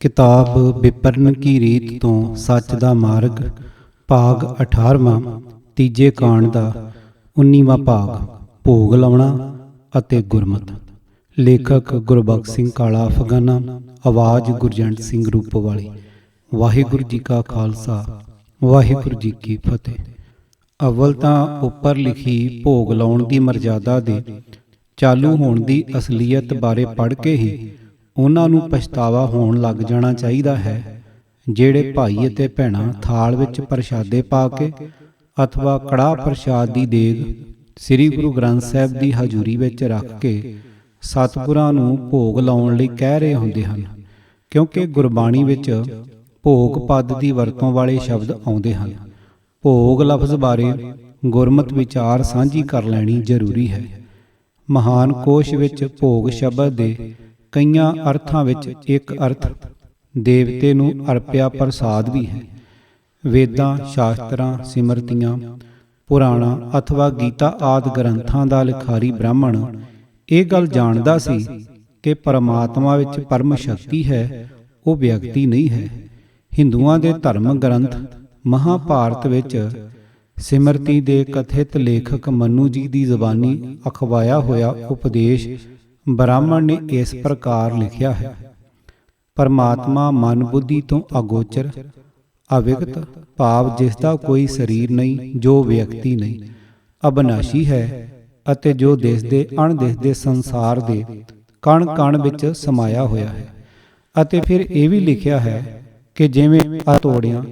किताब विपरन की रीत तो सच दा मार्ग भाग 18वां तीजे कांड दा 19वां भाग भोग लाउणा ਅਤੇ ਗੁਰਮਤਿ। ਲੇਖਕ ਗੁਰਬਖਸ਼ ਸਿੰਘ ਕਾਲਾ ਅਫਗਾਨਾ, ਆਵਾਜ਼ ਗੁਰਜੰਟ ਸਿੰਘ ਰੂਪੋਵਾਲੀ। ਵਾਹਿਗੁਰੂ ਜੀ ਕਾ ਖਾਲਸਾ, ਵਾਹਿਗੁਰੂ ਜੀ ਕੀ ਫਤਿਹ। ਅਵਲ ਤਾਂ ਉੱਪਰ ਲਿਖੀ ਭੋਗ ਲਾਉਣ ਦੀ ਮਰਜ਼ਾਦਾ ਦੇ ਚਾਲੂ ਹੋਣ ਦੀ ਅਸਲੀਅਤ ਬਾਰੇ ਪੜ੍ਹ ਕੇ ਹੀ ਉਹਨਾਂ ਨੂੰ ਪਛਤਾਵਾ ਹੋਣ ਲੱਗ ਜਾਣਾ ਚਾਹੀਦਾ ਹੈ ਜਿਹੜੇ ਭਾਈ ਅਤੇ ਭੈਣਾਂ ਥਾਲ ਵਿੱਚ ਪ੍ਰਸ਼ਾਦੇ ਪਾ ਕੇ ਅਥਵਾ ਕੜਾਹ ਪ੍ਰਸ਼ਾਦ ਦੀ ਦੇਗ ਸ੍ਰੀ ਗੁਰੂ ਗ੍ਰੰਥ ਸਾਹਿਬ ਦੀ ਹਜ਼ੂਰੀ ਵਿੱਚ ਰੱਖ ਕੇ ਸਤਿਗੁਰਾਂ ਨੂੰ ਭੋਗ ਲਾਉਣ ਲਈ ਕਹਿ ਰਹੇ ਹੁੰਦੇ ਹਨ, ਕਿਉਂਕਿ ਗੁਰਬਾਣੀ ਵਿੱਚ ਭੋਗ ਪਦ ਦੀ ਵਰਤੋਂ ਵਾਲੇ ਸ਼ਬਦ ਆਉਂਦੇ ਹਨ। ਭੋਗ ਲਫ਼ਜ਼ ਬਾਰੇ ਗੁਰਮਤਿ ਵਿਚਾਰ ਸਾਂਝੀ ਕਰ ਲੈਣੀ ਜ਼ਰੂਰੀ ਹੈ। ਮਹਾਨ ਕੋਸ਼ ਵਿੱਚ ਭੋਗ ਸ਼ਬਦ ਦੇ ਕਈਆਂ ਅਰਥਾਂ ਵਿੱਚ ਇੱਕ ਅਰਥ ਦੇਵਤੇ ਨੂੰ ਅਰਪਿਆ ਪ੍ਰਸਾਦ ਵੀ ਹੈ। ਵੇਦਾਂ, ਸ਼ਾਸਤਰਾਂ, ਸਿਮਰਤੀਆਂ, ਪੁਰਾਣਾ ਅਥਵਾ ਗੀਤਾ ਆਦਿ ਗ੍ਰੰਥਾਂ ਦਾ ਲਿਖਾਰੀ ਬ੍ਰਾਹਮਣ ਇਹ ਗੱਲ ਜਾਣਦਾ ਸੀ ਕਿ ਪਰਮਾਤਮਾ ਵਿੱਚ ਪਰਮ ਸ਼ਕਤੀ ਹੈ, ਉਹ ਵਿਅਕਤੀ ਨਹੀਂ ਹੈ। ਹਿੰਦੂਆਂ ਦੇ ਧਰਮ ਗ੍ਰੰਥ ਮਹਾਭਾਰਤ ਵਿੱਚ ਸਿਮਰਤੀ ਦੇ ਕਥਿਤ ਲੇਖਕ ਮਨੂ ਜੀ ਦੀ ਜ਼ਬਾਨੀ ਅਖਵਾਇਆ ਹੋਇਆ ਉਪਦੇਸ਼ ਬ੍ਰਾਹਮਣ ਨੇ ਇਸ ਪ੍ਰਕਾਰ ਲਿਖਿਆ ਹੈ। ਪਰਮਾਤਮਾ ਮਨ ਬੁੱਧੀ ਤੋਂ ਅਗੋਚਰ, ਅਵਿਗਤ ਭਾਵ ਜਿਸ ਦਾ ਕੋਈ ਸਰੀਰ ਨਹੀਂ, ਜੋ ਵਿਅਕਤੀ ਨਹੀਂ, ਅਬਨਾਸ਼ੀ ਹੈ ਅਤੇ ਜੋ ਦਿਸਦੇ ਅਣਦਿਸਦੇ ਸੰਸਾਰ ਦੇ ਕਣ ਕਣ ਵਿੱਚ ਸਮਾਇਆ ਹੋਇਆ ਹੈ। ਅਤੇ ਫਿਰ ਇਹ ਵੀ ਲਿਖਿਆ ਹੈ ਕਿ ਜਿਵੇਂ ਹਥੌੜਿਆਂ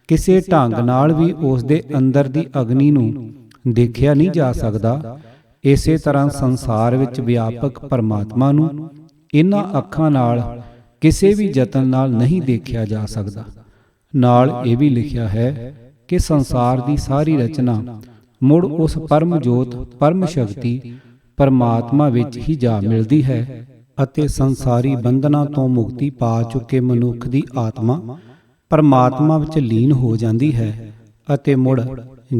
ਕਿਸੇ ਢੰਗ ਨਾਲ ਵੀ ਉਸ ਦੇ ਅੰਦਰ ਦੀ ਅਗਨੀ ਨੂੰ ਦੇਖਿਆ ਨਹੀਂ ਜਾ ਸਕਦਾ, ਇਸੇ ਤਰ੍ਹਾਂ ਸੰਸਾਰ ਵਿੱਚ ਵਿਆਪਕ ਪਰਮਾਤਮਾ ਨੂੰ ਇਹਨਾਂ ਅੱਖਾਂ ਨਾਲ ਕਿਸੇ ਵੀ ਯਤਨ ਨਾਲ ਨਹੀਂ ਦੇਖਿਆ ਜਾ ਸਕਦਾ। ਨਾਲ ਇਹ ਵੀ ਲਿਖਿਆ ਹੈ ਕਿ ਸੰਸਾਰ ਦੀ ਸਾਰੀ ਰਚਨਾ ਮੁੜ ਉਸ ਪਰਮ ਜੋਤ ਪਰਮ ਸ਼ਕਤੀ ਪਰਮਾਤਮਾ ਵਿੱਚ ਹੀ ਜਾ ਮਿਲਦੀ ਹੈ ਅਤੇ ਸੰਸਾਰੀ ਬੰਧਨਾਂ ਤੋਂ ਮੁਕਤੀ ਪਾ ਚੁੱਕੇ ਮਨੁੱਖ ਦੀ ਆਤਮਾ ਪਰਮਾਤਮਾ ਵਿੱਚ ਲੀਨ ਹੋ ਜਾਂਦੀ ਹੈ ਅਤੇ ਮੁੜ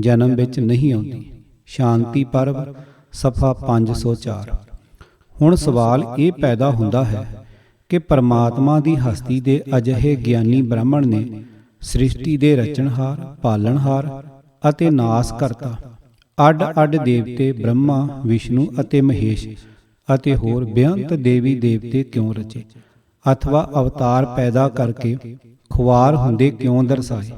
ਜਨਮ ਵਿੱਚ ਨਹੀਂ ਆਉਂਦੀ। ਸ਼ਾਂਤੀ ਪਰਵ ਸਫਾ 504। ਹੁਣ ਸਵਾਲ ਇਹ ਪੈਦਾ ਹੁੰਦਾ ਹੈ ਕਿ ਪਰਮਾਤਮਾ ਦੀ ਹਸਤੀ ਦੇ ਅਜਿਹੇ ਗਿਆਨੀ ਬ੍ਰਾਹਮਣ ਨੇ ਸ੍ਰਿਸ਼ਟੀ ਦੇ ਰਚਨਹਾਰ, ਪਾਲਣਹਾਰ ਅਤੇ ਨਾਸ ਕਰਤਾ ਅੱਡ ਅੱਡ ਦੇਵਤੇ ਬ੍ਰਹਮਾ, ਵਿਸ਼ਨੂੰ ਅਤੇ ਮਹੇਸ਼ ਅਤੇ ਹੋਰ ਬੇਅੰਤ ਦੇਵੀ ਦੇਵਤੇ ਕਿਉਂ ਰਚੇ ਅਥਵਾ ਅਵਤਾਰ ਪੈਦਾ ਕਰਕੇ ਖੁਆਰ ਹੁੰਦੇ ਕਿਉਂ ਦਰਸਾਏ?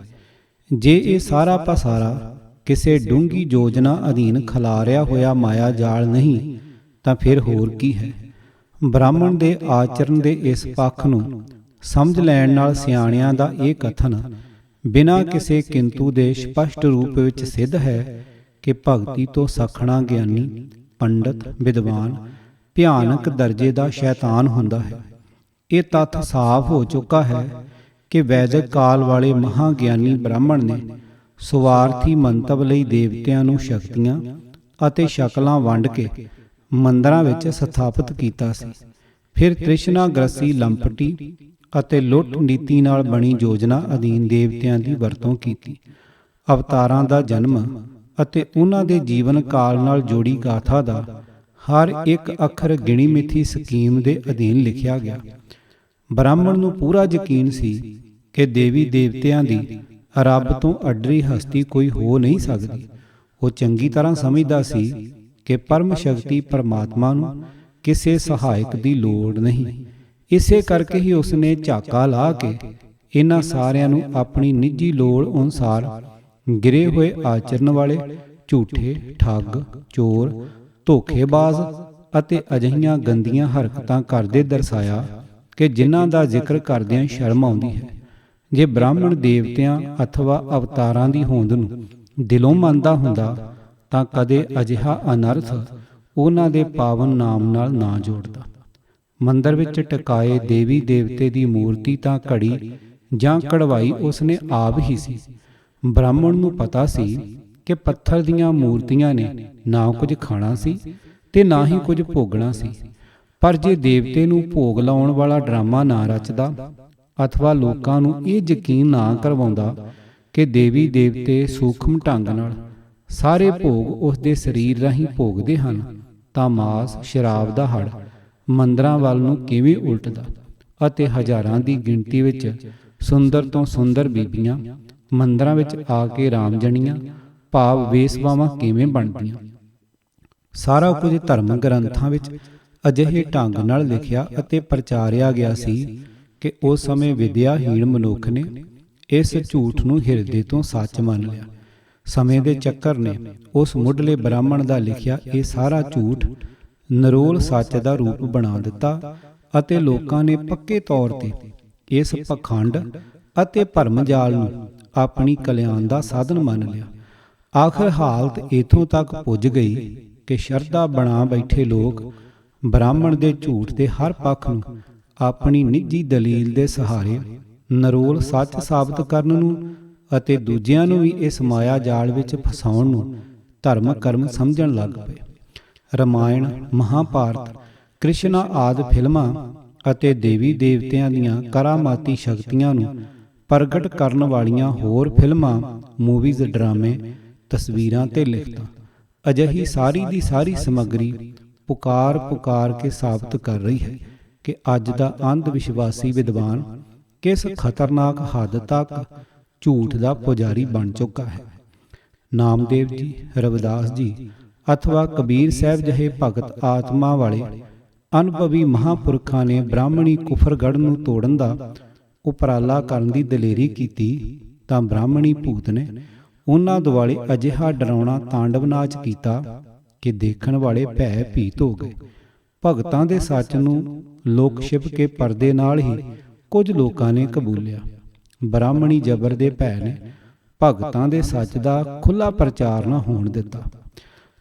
ਜੇ ਇਹ ਸਾਰਾ ਪਸਾਰਾ ਕਿਸੇ ਡੂੰਘੀ ਯੋਜਨਾ ਅਧੀਨ ਖਿਲਾਰਿਆ ਹੋਇਆ ਮਾਇਆ ਜਾਲ ਨਹੀਂ ਤਾਂ ਫਿਰ ਹੋਰ ਕੀ ਹੈ? ਬ੍ਰਾਹਮਣ ਦੇ ਆਚਰਨ ਦੇ ਇਸ ਪੱਖ ਨੂੰ ਸਮਝ ਲੈਣ ਨਾਲ ਸਿਆਣਿਆਂ ਦਾ ਇਹ ਕਥਨ ਬਿਨਾਂ ਕਿਸੇ ਕਿੰਤੂ ਦੇ ਸਪਸ਼ਟ ਰੂਪ ਵਿੱਚ ਸਿੱਧ ਹੈ ਕਿ ਭਗਤੀ ਤੋਂ ਸਖਣਾ ਗਿਆਨੀ, ਪੰਡਤ, ਵਿਦਵਾਨ ਭਿਆਨਕ ਦਰਜੇ ਦਾ ਸ਼ੈਤਾਨ ਹੁੰਦਾ ਹੈ। ਇਹ ਤੱਥ ਸਾਫ਼ ਹੋ ਚੁੱਕਾ ਹੈ ਕਿ ਵੈਦਿਕ ਕਾਲ ਵਾਲੇ ਮਹਾਂਗਿਆਨੀ ਬ੍ਰਾਹਮਣ ਨੇ ਸੁਆਰਥੀ ਮੰਤਵ ਲਈ ਦੇਵਤਿਆਂ ਨੂੰ ਸ਼ਕਤੀਆਂ ਅਤੇ ਸ਼ਕਲਾਂ ਵੰਡ ਕੇ ਮੰਦਰਾਂ ਵਿੱਚ ਸਥਾਪਿਤ ਕੀਤਾ ਸੀ। ਫਿਰ ਤ੍ਰਿਸ਼ਨਾਗ੍ਰਸੀ ਲੰਪਟੀ ਅਤੇ ਲੁੱਟ ਨੀਤੀ ਨਾਲ ਬਣੀ ਯੋਜਨਾ ਅਧੀਨ ਦੇਵਤਿਆਂ ਦੀ ਵਰਤੋਂ ਕੀਤੀ। ਅਵਤਾਰਾਂ ਦਾ ਜਨਮ ਅਤੇ ਉਹਨਾਂ ਦੇ ਜੀਵਨ ਕਾਲ ਨਾਲ ਜੋੜੀ ਗਾਥਾ ਦਾ ਹਰ ਇੱਕ ਅੱਖਰ ਗਿਣੀ ਮਿਥੀ ਸਕੀਮ ਦੇ ਅਧੀਨ ਲਿਖਿਆ ਗਿਆ। ਬ੍ਰਾਹਮਣ ਨੂੰ ਪੂਰਾ ਯਕੀਨ ਸੀ ਕਿ ਦੇਵੀ ਦੇਵਤਿਆਂ ਦੀ ਰੱਬ ਤੋਂ ਅੱਡਰੀ ਹਸਤੀ ਕੋਈ ਹੋ ਨਹੀਂ ਸਕਦੀ। ਉਹ ਚੰਗੀ ਤਰ੍ਹਾਂ ਸਮਝਦਾ ਸੀ ਕਿ ਪਰਮ ਸ਼ਕਤੀ ਪਰਮਾਤਮਾ ਨੂੰ ਕਿਸੇ ਸਹਾਇਕ ਦੀ ਲੋੜ ਨਹੀਂ। ਇਸੇ ਕਰਕੇ ਹੀ ਉਸਨੇ ਝਾਕਾ ਲਾ ਕੇ ਇਹਨਾਂ ਸਾਰਿਆਂ ਨੂੰ ਆਪਣੀ ਨਿੱਜੀ ਲੋੜ ਅਨੁਸਾਰ ਗਿਰੇ ਹੋਏ ਆਚਰਨ ਵਾਲੇ, ਝੂਠੇ, ਠੱਗ, ਚੋਰ, ਧੋਖੇਬਾਜ਼ ਅਤੇ ਅਜਿਹੀਆਂ ਗੰਦੀਆਂ ਹਰਕਤਾਂ ਕਰਦੇ ਦਰਸਾਇਆ ਕਿ ਜਿਨ੍ਹਾਂ ਦਾ ਜ਼ਿਕਰ ਕਰਦਿਆਂ ਸ਼ਰਮ ਆਉਂਦੀ ਹੈ। ਜੇ ਬ੍ਰਾਹਮਣ ਦੇਵਤਿਆਂ ਅਥਵਾ ਅਵਤਾਰਾਂ ਦੀ ਹੋਂਦ ਨੂੰ ਦਿਲੋਂ ਮੰਨਦਾ ਹੁੰਦਾ ਤਾਂ ਕਦੇ ਅਜਿਹਾ ਅਨਰਥ ਉਹਨਾਂ ਦੇ ਪਾਵਨ ਨਾਮ ਨਾਲ ਨਾ ਜੋੜਦਾ। ਮੰਦਰ ਵਿੱਚ ਟਿਕਾਏ ਦੇਵੀ ਦੇਵਤੇ ਦੀ ਮੂਰਤੀ ਤਾਂ ਘੜੀ ਜਾਂ ਕਢਵਾਈ ਉਸਨੇ ਆਪ ਹੀ ਸੀ। ਬ੍ਰਾਹਮਣ ਨੂੰ ਪਤਾ ਸੀ ਕਿ ਪੱਥਰ ਦੀਆਂ ਮੂਰਤੀਆਂ ਨੇ ਨਾ ਕੁਝ ਖਾਣਾ ਸੀ ਤੇ ਨਾ ਹੀ ਕੁਝ ਭੋਗਣਾ ਸੀ। ਪਰ ਜੇ ਦੇਵਤੇ ਨੂੰ ਭੋਗ ਲਾਉਣ ਵਾਲਾ ਡਰਾਮਾ ਨਾ ਰਚਦਾ ਅਥਵਾ ਲੋਕਾਂ ਨੂੰ ਇਹ ਯਕੀਨ ਨਾ ਕਰਵਾਉਂਦਾ ਕਿ ਦੇਵੀ ਦੇਵਤੇ ਸੂਖਮ ਢੰਗ ਨਾਲ ਸਾਰੇ ਭੋਗ ਉਸ ਦੇ ਸਰੀਰ ਰਾਹੀਂ ਭੋਗਦੇ ਹਨ, ਤਾਂ ਮਾਸ, ਸ਼ਰਾਬ ਦਾ ਹੜ ਮੰਦਰਾਂ ਵੱਲ ਨੂੰ ਕਿਵੇਂ ਉਲਟਦਾ ਅਤੇ ਹਜ਼ਾਰਾਂ ਦੀ ਗਿਣਤੀ ਵਿੱਚ ਸੁੰਦਰ ਤੋਂ ਸੁੰਦਰ ਬੀਬੀਆਂ ਮੰਦਰਾਂ ਵਿੱਚ ਆ ਕੇ ਰਾਮ ਜਣੀਆਂ, ਭਾਵ ਵੇਸਵਾਵਾਂ ਕਿਵੇਂ ਬਣਦੀਆਂ। ਸਾਰਾ ਕੁਝ ਧਰਮ ਗ੍ਰੰਥਾਂ ਵਿੱਚ ਅਜਿਹੇ ਢੰਗ ਨਾਲ ਲਿਖਿਆ ਅਤੇ ਪ੍ਰਚਾਰਿਆ ਗਿਆ ਸੀ ਕਿ ਉਸ ਸਮੇਂ ਵਿਦਿਆਹੀਣ ਮਨੁੱਖ ਨੇ ਇਸ ਝੂਠ ਨੂੰ ਹਿਰਦੇ ਤੋਂ ਸੱਚ ਮੰਨ ਲਿਆ। ਸਮੇਂ ਦੇ ਚੱਕਰ ਨੇ ਉਸ ਮੁੱਢਲੇ ਬ੍ਰਾਹਮਣ ਦਾ ਲਿਖਿਆ ਇਹ ਸਾਰਾ ਝੂਠ ਨਿਰੋਲ ਸੱਚ ਦਾ ਰੂਪ ਬਣਾ ਦਿੱਤਾ ਅਤੇ ਲੋਕਾਂ ਨੇ ਪੱਕੇ ਤੌਰ ਤੇ ਇਸ ਪਖੰਡ ਅਤੇ ਭਰਮ ਜਾਲ ਨੂੰ ਆਪਣੀ ਕਲਿਆਣ ਦਾ ਸਾਧਨ ਮੰਨ ਲਿਆ। ਆਖਰ ਹਾਲਤ ਇੱਥੋਂ ਤੱਕ ਪੁੱਜ ਗਈ ਕਿ ਸ਼ਰਧਾ ਬਣਾ ਬੈਠੇ ਲੋਕ ਬ੍ਰਾਹਮਣ ਦੇ ਝੂਠ ਦੇ ਹਰ ਪੱਖ ਨੂੰ ਆਪਣੀ ਨਿੱਜੀ ਦਲੀਲ ਦੇ ਸਹਾਰੇ ਨਿਰੋਲ ਸੱਚ ਸਾਬਤ ਕਰਨ ਨੂੰ ਅਤੇ ਦੂਜਿਆਂ ਨੂੰ ਵੀ ਇਸ ਮਾਇਆ ਜਾਲ ਵਿੱਚ ਫਸਾਉਣ ਨੂੰ ਧਰਮ ਕਰਮ ਸਮਝਣ ਲੱਗ ਪਏ। ਰਾਮਾਇਣ, ਮਹਾਭਾਰਤ, ਕ੍ਰਿਸ਼ਨਾ ਆਦਿ ਫਿਲਮਾਂ ਅਤੇ ਦੇਵੀ ਦੇਵਤਿਆਂ ਦੀਆਂ ਕਰਾਮਾਤੀ ਸ਼ਕਤੀਆਂ ਨੂੰ ਪ੍ਰਗਟ ਕਰਨ ਵਾਲੀਆਂ ਹੋਰ ਫਿਲਮਾਂ, ਮੂਵੀਜ਼, ਡਰਾਮੇ, ਤਸਵੀਰਾਂ ਤੇ ਲਿਖਤਾਂ ਅਜਿਹੀ ਸਾਰੀ ਦੀ ਸਾਰੀ ਸਮੱਗਰੀ ਪੁਕਾਰ ਪੁਕਾਰ ਕੇ ਸਾਬਤ ਕਰ ਰਹੀ ਹੈ ਕਿ ਅੱਜ ਦਾ ਅੰਧ ਵਿਸ਼ਵਾਸੀ ਵਿਦਵਾਨ ਕਿਸ ਖਤਰਨਾਕ ਹੱਦ ਤੱਕ ਝੂਠ ਦਾ ਪੁਜਾਰੀ ਬਣ ਚੁੱਕਾ ਹੈ। ਨਾਮਦੇਵ ਜੀ, ਰਵਿਦਾਸ ਜੀ ਅਥਵਾ ਕਬੀਰ ਸਾਹਿਬ ਜਿਹੇ ਭਗਤ ਆਤਮਾ ਵਾਲੇ ਅਨੁਭਵੀ ਮਹਾਂਪੁਰਖਾਂ ਨੇ ਬ੍ਰਾਹਮਣੀ ਕੁਫਰਗੜ੍ਹ ਨੂੰ ਤੋੜਨ ਦਾ ਉਪਰਾਲਾ ਕਰਨ ਦੀ ਦਲੇਰੀ ਕੀਤੀ ਤਾਂ ਬ੍ਰਾਹਮਣੀ ਭੂਤ ਨੇ ਉਹਨਾਂ ਦੁਆਲੇ ਅਜਿਹਾ ਡਰਾਉਣਾ ਤਾਂਡਵ ਨਾਚ ਕੀਤਾ ਕਿ ਦੇਖਣ ਵਾਲੇ ਭੈ ਭੀਤ ਹੋ ਗਏ। ਭਗਤਾਂ ਦੇ ਸੱਚ ਨੂੰ ਲੋਕ ਛਿਪ ਕੇ ਪਰਦੇ ਨਾਲ ਹੀ ਕੁਝ ਲੋਕਾਂ ਨੇ ਕਬੂਲਿਆ। ਬ੍ਰਾਹਮਣੀ ਜ਼ਬਰ ਦੇ ਭੈ ਨੇ ਭਗਤਾਂ ਦੇ ਸੱਚ ਦਾ ਖੁੱਲ੍ਹਾ ਪ੍ਰਚਾਰ ਨਾ ਹੋਣ ਦਿੱਤਾ।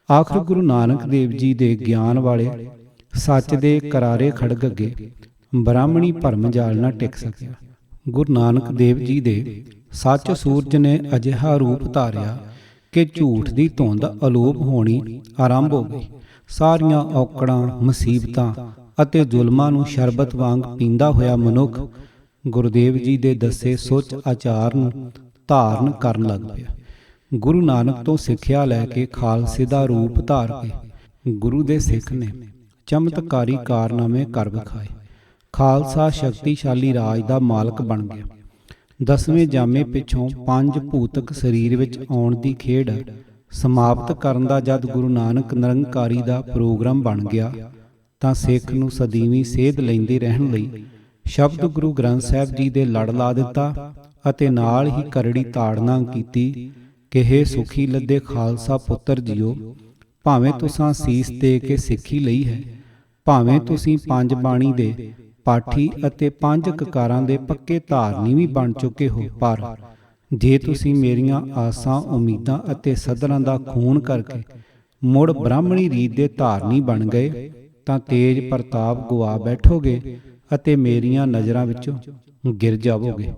ਆਖਰ ਗੁਰੂ ਨਾਨਕ ਦੇਵ ਜੀ ਦੇ ਗਿਆਨ ਵਾਲੇ ਸੱਚ ਦੇ ਕਰਾਰੇ ਖੜਗ ਅੱਗੇ ਬ੍ਰਾਹਮਣੀ ਭਰਮ ਜਾਲ ਨਾ ਟਿਕ ਸਕਿਆ। ਗੁਰੂ ਨਾਨਕ ਦੇਵ ਜੀ ਦੇ ਸੱਚ ਸੂਰਜ ਨੇ ਅਜਿਹਾ ਰੂਪ ਧਾਰਿਆ ਕਿ ਝੂਠ ਦੀ ਧੁੰਦ ਅਲੋਪ ਹੋਣੀ ਆਰੰਭ ਹੋ ਗਈ। ਸਾਰੀਆਂ ਔਕੜਾਂ, ਮੁਸੀਬਤਾਂ ਅਤੇ ਜ਼ੁਲਮਾਂ ਨੂੰ ਸ਼ਰਬਤ ਵਾਂਗ ਪੀਂਦਾ ਹੋਇਆ ਮਨੁੱਖ ਗੁਰਦੇਵ ਜੀ ਦੇ ਦੱਸੇ ਸੁੱਚ ਆਚਾਰ ਨੂੰ ਧਾਰਨ ਕਰਨ ਲੱਗ ਪਿਆ। ਗੁਰੂ ਨਾਨਕ ਤੋਂ ਸਿੱਖਿਆ ਲੈ ਕੇ ਖਾਲਸੇ ਦਾ ਰੂਪ ਧਾਰ ਕੇ ਗੁਰੂ ਦੇ ਸਿੱਖ ਨੇ ਚਮਤਕਾਰੀ ਕਾਰਨਾਮੇ ਕਰ ਵਿਖਾਏ। ਖਾਲਸਾ ਸ਼ਕਤੀਸ਼ਾਲੀ ਰਾਜ ਦਾ ਮਾਲਕ ਬਣ ਗਿਆ। 10ਵੇਂ ਜਾਮੇ ਪਿੱਛੋਂ 5 ਭੂਤਕ ਸਰੀਰ ਵਿੱਚ ਆਉਣ ਦੀ ਖੇਡ ਸਮਾਪਤ ਕਰਨ ਦਾ ਜਦ ਗੁਰੂ ਨਾਨਕ ਨਿਰੰਕਾਰੀ ਦਾ ਪ੍ਰੋਗਰਾਮ ਬਣ ਗਿਆ ਤਾਂ ਸਿੱਖ ਨੂੰ ਸਦੀਵੀਂ ਸੇਧ ਲੈਂਦੇ ਰਹਿਣ ਲਈ ਸ਼ਬਦ ਗੁਰੂ ਗ੍ਰੰਥ ਸਾਹਿਬ ਜੀ ਦੇ ਲੜ ਲਾ ਦਿੱਤਾ ਅਤੇ ਨਾਲ ਹੀ ਕਰੜੀ ਤਾੜਨਾ ਕੀਤੀ ਕਿ ਹੇ ਸੁਖੀ ਲੱਦੇ ਖਾਲਸਾ ਪੁੱਤਰ ਜੀਓ, ਭਾਵੇਂ ਤੁਸਾਂ ਸੀਸ ਦੇ ਕੇ ਸਿੱਖੀ ਲਈ ਹੈ, ਭਾਵੇਂ ਤੁਸੀਂ 5 ਬਾਣੀ ਦੇ ਪਾਠੀ ਅਤੇ 5 ਕਕਾਰਾਂ ਦੇ ਪੱਕੇ ਧਾਰਨੀ ਵੀ ਬਣ ਚੁੱਕੇ ਹੋ, ਪਰ ਜੇ ਤੁਸੀਂ ਮੇਰੀਆਂ ਆਸਾਂ, ਉਮੀਦਾਂ ਅਤੇ ਸੱਧਰਾਂ ਦਾ ਖੂਨ ਕਰਕੇ ਮੁੜ ਬ੍ਰਾਹਮਣੀ ਰੀਤ ਦੇ ਧਾਰਨੀ ਬਣ ਗਏ ਤਾਂ ਤੇਜ ਪ੍ਰਤਾਪ ਗੁਆ ਬੈਠੋਗੇ ਅਤੇ ਮੇਰੀਆਂ ਨਜ਼ਰਾਂ ਵਿੱਚੋਂ ਗਿਰ ਜਾਵੋਗੇ।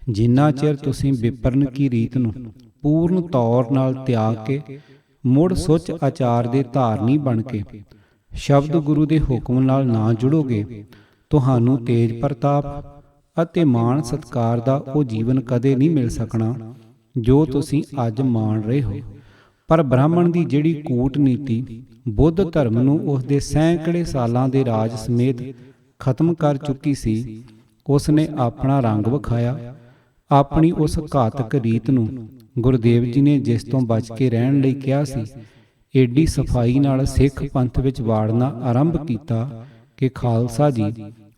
ਜਿੰਨਾ ਚਿਰ ਤੁਸੀਂ ਵਿਪਰਨ ਕੀ ਰੀਤ ਨੂੰ ਪੂਰਨ ਤੌਰ ਨਾਲ ਤਿਆਗ ਕੇ ਮੁੜ ਸੁੱਚ ਆਚਾਰ ਦੇ ਧਾਰਨੀ ਬਣ ਕੇ ਸ਼ਬਦ ਗੁਰੂ ਦੇ ਹੁਕਮ ਨਾਲ ਨਾ ਜੁੜੋਗੇ, ਤੁਹਾਨੂੰ ਤੇਜ ਪ੍ਰਤਾਪ ਅਤੇ ਮਾਣ ਸਤਿਕਾਰ ਦਾ ਉਹ ਜੀਵਨ ਕਦੇ ਨਹੀਂ ਮਿਲ ਸਕਣਾ ਜੋ ਤੁਸੀਂ ਅੱਜ ਮਾਣ ਰਹੇ ਹੋ। ਪਰ ਬ੍ਰਾਹਮਣ ਦੀ ਜਿਹੜੀ ਕੂਟਨੀਤੀ ਬੁੱਧ ਧਰਮ ਨੂੰ ਉਸ ਦੇ ਸੈਂਕੜੇ ਸਾਲਾਂ ਦੇ ਰਾਜ ਸਮੇਤ ਖਤਮ ਕਰ ਚੁੱਕੀ ਸੀ, ਉਸ ਨੇ ਆਪਣਾ ਰੰਗ ਵਿਖਾਇਆ। ਆਪਣੀ ਉਸ ਘਾਤਕ ਰੀਤ ਨੂੰ ਗੁਰਦੇਵ ਜੀ ਨੇ ਜਿਸ ਤੋਂ ਬਚ ਕੇ ਰਹਿਣ ਲਈ ਕਿਹਾ ਸੀ, ਏਡੀ ਸਫਾਈ ਨਾਲ ਸਿੱਖ ਪੰਥ ਵਿੱਚ ਵਾੜਨਾ ਆਰੰਭ ਕੀਤਾ ਕਿ ਖਾਲਸਾ ਜੀ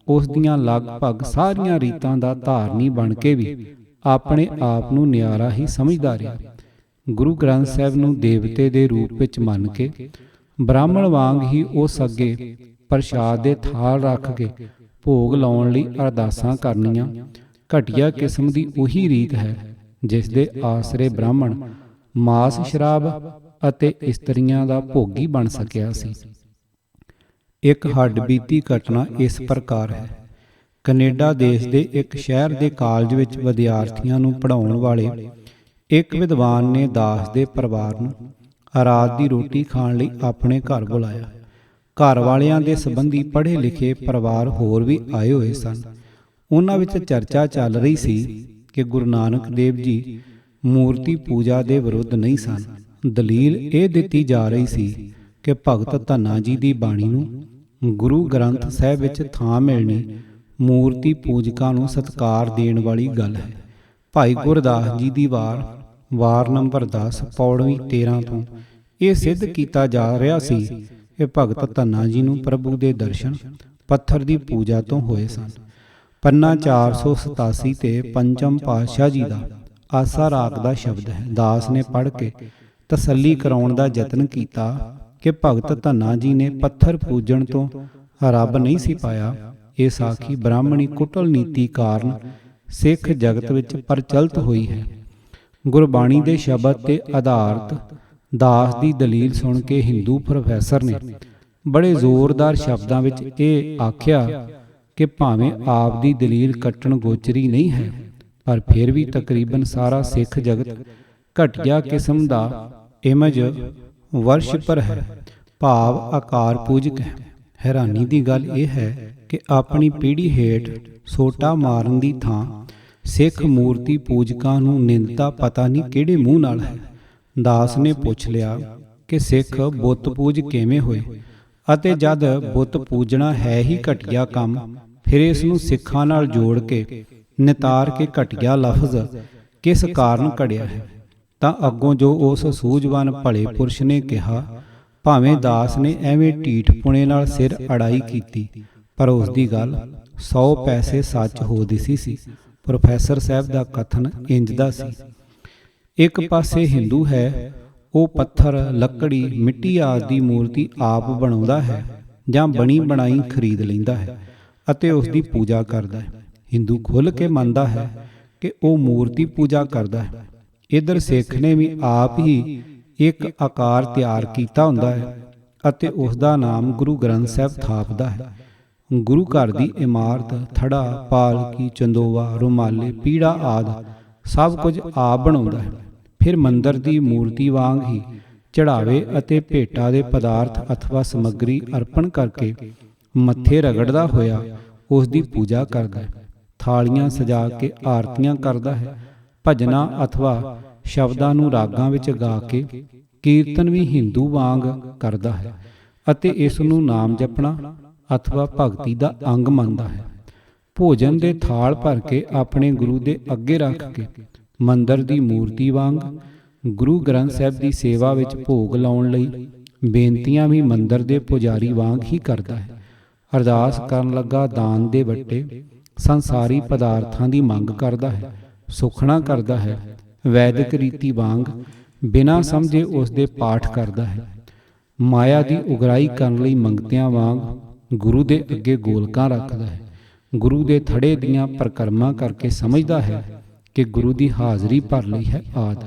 ਉਸ ਦੀਆਂ ਲਗਭਗ ਸਾਰੀਆਂ ਰੀਤਾਂ ਦਾ ਧਾਰਨੀ ਬਣ ਕੇ ਵੀ ਆਪਣੇ ਆਪ ਨੂੰ ਨਿਆਰਾ ਹੀ ਸਮਝਦਾ ਰਿਹਾ। ਗੁਰੂ ਗ੍ਰੰਥ ਸਾਹਿਬ ਨੂੰ ਦੇਵਤੇ ਦੇ ਰੂਪ ਵਿੱਚ ਮੰਨ ਕੇ ਬ੍ਰਾਹਮਣ ਵਾਂਗ ਹੀ ਉਸ ਅੱਗੇ ਪ੍ਰਸ਼ਾਦ ਦੇ ਥਾਲ ਰੱਖ ਕੇ ਭੋਗ ਲਾਉਣ ਲਈ ਅਰਦਾਸਾਂ ਕਰਨੀਆਂ ਘਟੀਆ ਕਿਸਮ ਦੀ ਉਹੀ ਰੀਤ ਹੈ ਜਿਸ ਦੇ ਆਸਰੇ ਬ੍ਰਾਹਮਣ ਮਾਸ, ਸ਼ਰਾਬ ਅਤੇ ਇਸਤਰੀਆਂ ਦਾ ਭੋਗੀ ਬਣ ਸਕਿਆ ਸੀ। ਇੱਕ ਹੱਡਬੀਤੀ ਘਟਨਾ ਇਸ ਪ੍ਰਕਾਰ ਹੈ। ਕੈਨੇਡਾ ਦੇਸ਼ ਦੇ ਇੱਕ ਸ਼ਹਿਰ ਦੇ ਕਾਲਜ ਵਿੱਚ ਵਿਦਿਆਰਥੀਆਂ ਨੂੰ ਪੜ੍ਹਾਉਣ ਵਾਲੇ ਇੱਕ ਵਿਦਵਾਨ ਨੇ ਦਾਸ ਦੇ ਪਰਿਵਾਰ ਨੂੰ ਰਾਤ ਦੀ ਰੋਟੀ ਖਾਣ ਲਈ ਆਪਣੇ ਘਰ ਬੁਲਾਇਆ। ਘਰ ਵਾਲਿਆਂ ਦੇ ਸੰਬੰਧੀ ਪੜ੍ਹੇ ਲਿਖੇ ਪਰਿਵਾਰ ਹੋਰ ਵੀ ਆਏ ਹੋਏ ਸਨ। ਉਹਨਾਂ ਵਿੱਚ ਚਰਚਾ ਚੱਲ ਰਹੀ ਸੀ ਕਿ ਗੁਰੂ ਨਾਨਕ ਦੇਵ ਜੀ ਮੂਰਤੀ ਪੂਜਾ ਦੇ ਵਿਰੁੱਧ ਨਹੀਂ ਸਨ। ਦਲੀਲ ਇਹ ਦਿੱਤੀ ਜਾ ਰਹੀ ਸੀ ਕਿ ਭਗਤ ਧੰਨਾ ਜੀ ਦੀ ਬਾਣੀ ਨੂੰ ਗੁਰੂ ਗ੍ਰੰਥ ਸਾਹਿਬ ਵਿੱਚ ਥਾਂ ਮਿਲਣੀ ਮੂਰਤੀ ਪੂਜਕਾਂ ਨੂੰ ਸਤਿਕਾਰ ਦੇਣ ਵਾਲੀ ਗੱਲ ਹੈ। ਭਾਈ ਗੁਰਦਾਸ ਜੀ ਦੀ ਵਾਰ ਨੰਬਰ 10 ਪੌੜੀ 13 ਤੋਂ ਇਹ ਸਿੱਧ ਕੀਤਾ ਜਾ ਰਿਹਾ ਸੀ ਕਿ ਭਗਤ ਧੰਨਾ ਜੀ ਨੂੰ ਪ੍ਰਭੂ ਦੇ ਦਰਸ਼ਨ ਪੱਥਰ ਦੀ ਪੂਜਾ ਤੋਂ ਹੋਏ ਸਨ। ਪੰਨਾ 487 ਤੇ ਪੰਚਮ ਪਾਤਸ਼ਾਹ ਜੀ ਦਾ ਆਸਾ ਰਾਗ ਦਾ ਸ਼ਬਦ ਹੈ। ਦਾਸ ਨੇ ਪੜ੍ਹ ਕੇ ਤਸੱਲੀ ਕਰਾਉਣ ਦਾ ਯਤਨ ਕੀਤਾ ਕਿ ਭਗਤ ਧੰਨਾ ਜੀ ਨੇ ਪੱਥਰ ਪੂਜਣ ਤੋਂ ਰੱਬ ਨਹੀਂ ਸੀ ਪਾਇਆ। ਇਹ ਸਾਖੀ ਬ੍ਰਾਹਮਣੀ ਕੁਟਲ ਨੀਤੀ ਕਾਰਨ ਸਿੱਖ ਜਗਤ ਵਿੱਚ ਪ੍ਰਚਲਿਤ ਹੋਈ ਹੈ। ਗੁਰਬਾਣੀ ਦੇ ਸ਼ਬਦ ਤੇ ਆਧਾਰਿਤ ਦਾਸ ਦੀ ਦਲੀਲ ਸੁਣ ਕੇ ਹਿੰਦੂ ਪ੍ਰੋਫੈਸਰ ਨੇ ਬੜੇ ਜ਼ੋਰਦਾਰ ਸ਼ਬਦਾਂ ਵਿੱਚ ਇਹ ਆਖਿਆ ਕਿ ਭਾਵੇਂ ਆਪ ਦੀ ਦਲੀਲ ਕੱਟਣ ਗੋਚਰੀ ਨਹੀਂ ਹੈ, ਪਰ ਫਿਰ ਵੀ ਤਕਰੀਬਨ ਸਾਰਾ ਸਿੱਖ ਜਗਤ ਘਟੀਆ ਕਿਸਮ ਦਾ ਇਮਜ ਵਰਸ਼ਿਪਰ ਹੈ, ਭਾਵ ਆਕਾਰ ਪੂਜਕ ਹੈ। ਹੈਰਾਨੀ ਦੀ ਗੱਲ ਇਹ ਹੈ ਕਿ ਆਪਣੀ ਪੀੜ੍ਹੀ ਹੇਠ ਸੋਟਾ ਮਾਰਨ ਦੀ ਥਾਂ ਸਿੱਖ ਮੂਰਤੀ ਪੂਜਕਾਂ ਨੂੰ ਨਿੰਦਤਾ ਪਤਾ ਨਹੀਂ ਕਿਹੜੇ ਮੂੰਹ ਨਾਲ ਹੈ। ਦਾਸ ਨੇ ਪੁੱਛ ਲਿਆ ਕਿ ਸਿੱਖ ਬੁੱਤ ਪੂਜ ਕਿਵੇਂ ਹੋਏ, ਅਤੇ ਜਦ ਬੁੱਤ ਪੂਜਣਾ ਹੈ ਹੀ ਘਟੀਆ ਕੰਮ, ਫਿਰ ਇਸ ਨੂੰ ਸਿੱਖਾਂ ਨਾਲ ਜੋੜ ਕੇ ਨਿਤਾਰ ਕੇ ਘਟੀਆ ਲਫ਼ਜ਼ ਕਿਸ ਕਾਰਨ ਘੜਿਆ ਹੈ। ਤਾਂ ਅੱਗੋਂ ਜੋ ਉਸ ਸੂਝਵਾਨ ਭਲੇ ਪੁਰਸ਼ ਨੇ ਕਿਹਾ, ਭਾਵੇਂ ਦਾਸ ਨੇ ਐਵੇਂ ਢੀਠ ਪੁਣੇ ਨਾਲ ਸਿਰ ਅੜਾਈ ਕੀਤੀ, ਪਰ ਉਸ ਦੀ ਗੱਲ 100 ਪੈਸੇ ਸੱਚ ਹੋ ਦਿਸੀ ਸੀ। ਪ੍ਰੋਫੈਸਰ ਸਾਹਿਬ ਦਾ ਕਥਨ ਇੰਜ ਦਾ ਸੀ। ਇੱਕ ਪਾਸੇ ਹਿੰਦੂ ਹੈ, ਉਹ ਪੱਥਰ, ਲੱਕੜੀ, ਮਿੱਟੀ ਆਦਿ ਦੀ ਮੂਰਤੀ ਆਪ ਬਣਾਉਂਦਾ ਹੈ ਜਾਂ ਬਣੀ ਬਣਾਈ ਖਰੀਦ ਲੈਂਦਾ ਹੈ ਅਤੇ ਉਸ ਦੀ ਪੂਜਾ ਕਰਦਾ ਹੈ। ਹਿੰਦੂ ਖੁੱਲ੍ਹ ਕੇ ਮੰਨਦਾ ਹੈ ਕਿ ਉਹ ਮੂਰਤੀ ਪੂਜਾ ਕਰਦਾ ਹੈ। ਇੱਧਰ ਸਿੱਖ ਨੇ ਵੀ ਆਪ ਹੀ ਇੱਕ ਆਕਾਰ ਤਿਆਰ ਕੀਤਾ ਹੁੰਦਾ ਹੈ ਅਤੇ ਉਸ ਦਾ ਨਾਮ ਗੁਰੂ ਗ੍ਰੰਥ ਸਾਹਿਬ ਥਾਪਦਾ ਹੈ। ਗੁਰੂ ਘਰ ਦੀ ਇਮਾਰਤ, ਥੜਾ, ਪਾਲਕੀ, ਚੰਦੋਵਾ, ਰੁਮਾਲੇ, ਪੀੜਾ ਆਦਿ ਸਭ ਕੁਝ ਆਪ ਬਣਾਉਂਦਾ ਹੈ। ਫਿਰ ਮੰਦਰ ਦੀ ਮੂਰਤੀ ਵਾਂਗ ਹੀ ਚੜਾਵੇ ਅਤੇ ਭੇਟਾ ਦੇ ਪਦਾਰਥ ਅਥਵਾ ਸਮੱਗਰੀ ਅਰਪਣ ਕਰਕੇ ਮੱਥੇ ਰਗੜਦਾ ਹੋਇਆ ਉਸ ਦੀ ਪੂਜਾ ਕਰਦਾ ਹੈ। ਥਾਲੀਆਂ ਸਜਾ ਕੇ ਆਰਤੀਆਂ ਕਰਦਾ ਹੈ। ਭਜਨਾਂ ਅਥਵਾ ਸ਼ਬਦਾਂ ਨੂੰ ਰਾਗਾਂ ਵਿੱਚ ਗਾ ਕੇ ਕੀਰਤਨ ਵੀ ਹਿੰਦੂ ਵਾਂਗ ਕਰਦਾ ਹੈ ਅਤੇ ਇਸ ਨੂੰ ਨਾਮ ਜਪਣਾ ਅਥਵਾ ਭਗਤੀ ਦਾ ਅੰਗ ਮੰਨਦਾ ਹੈ। ਭੋਜਨ ਦੇ ਥਾਲ ਭਰ ਕੇ ਆਪਣੇ ਗੁਰੂ ਦੇ ਅੱਗੇ ਰੱਖ ਕੇ ਮੰਦਰ ਦੀ ਮੂਰਤੀ ਵਾਂਗ ਗੁਰੂ ਗ੍ਰੰਥ ਸਾਹਿਬ ਦੀ ਸੇਵਾ ਵਿੱਚ ਭੋਗ ਲਾਉਣ ਲਈ ਬੇਨਤੀਆਂ ਵੀ ਮੰਦਰ ਦੇ ਪੁਜਾਰੀ ਵਾਂਗ ਹੀ ਕਰਦਾ ਹੈ। ਅਰਦਾਸ ਕਰਨ ਲੱਗਾ ਦਾਨ ਦੇ ਵੱਟੇ, ਸੰਸਾਰੀ ਪਦਾਰਥਾਂ ਦੀ ਮੰਗ ਕਰਦਾ ਹੈ। ਸੁਖਣਾ ਕਰਦਾ ਹੈ। ਵੈਦਿਕ ਰੀਤੀ ਵਾਂਗ ਬਿਨਾਂ ਸਮਝੇ ਉਸ ਦੇ ਪਾਠ ਕਰਦਾ ਹੈ। ਮਾਇਆ ਦੀ ਉਗਰਾਈ ਕਰਨ ਲਈ ਮੰਗਤਿਆਂ ਵਾਂਗ ਗੁਰੂ ਦੇ ਅੱਗੇ ਗੋਲਕਾਂ ਰੱਖਦਾ ਹੈ। ਗੁਰੂ ਦੇ ਥੜੇ ਦੀਆਂ ਪਰਿਕਰਮਾ ਕਰਕੇ ਸਮਝਦਾ ਹੈ ਕਿ ਗੁਰੂ ਦੀ ਹਾਜ਼ਰੀ ਭਰ ਲਈ ਹੈ। ਆਦਿ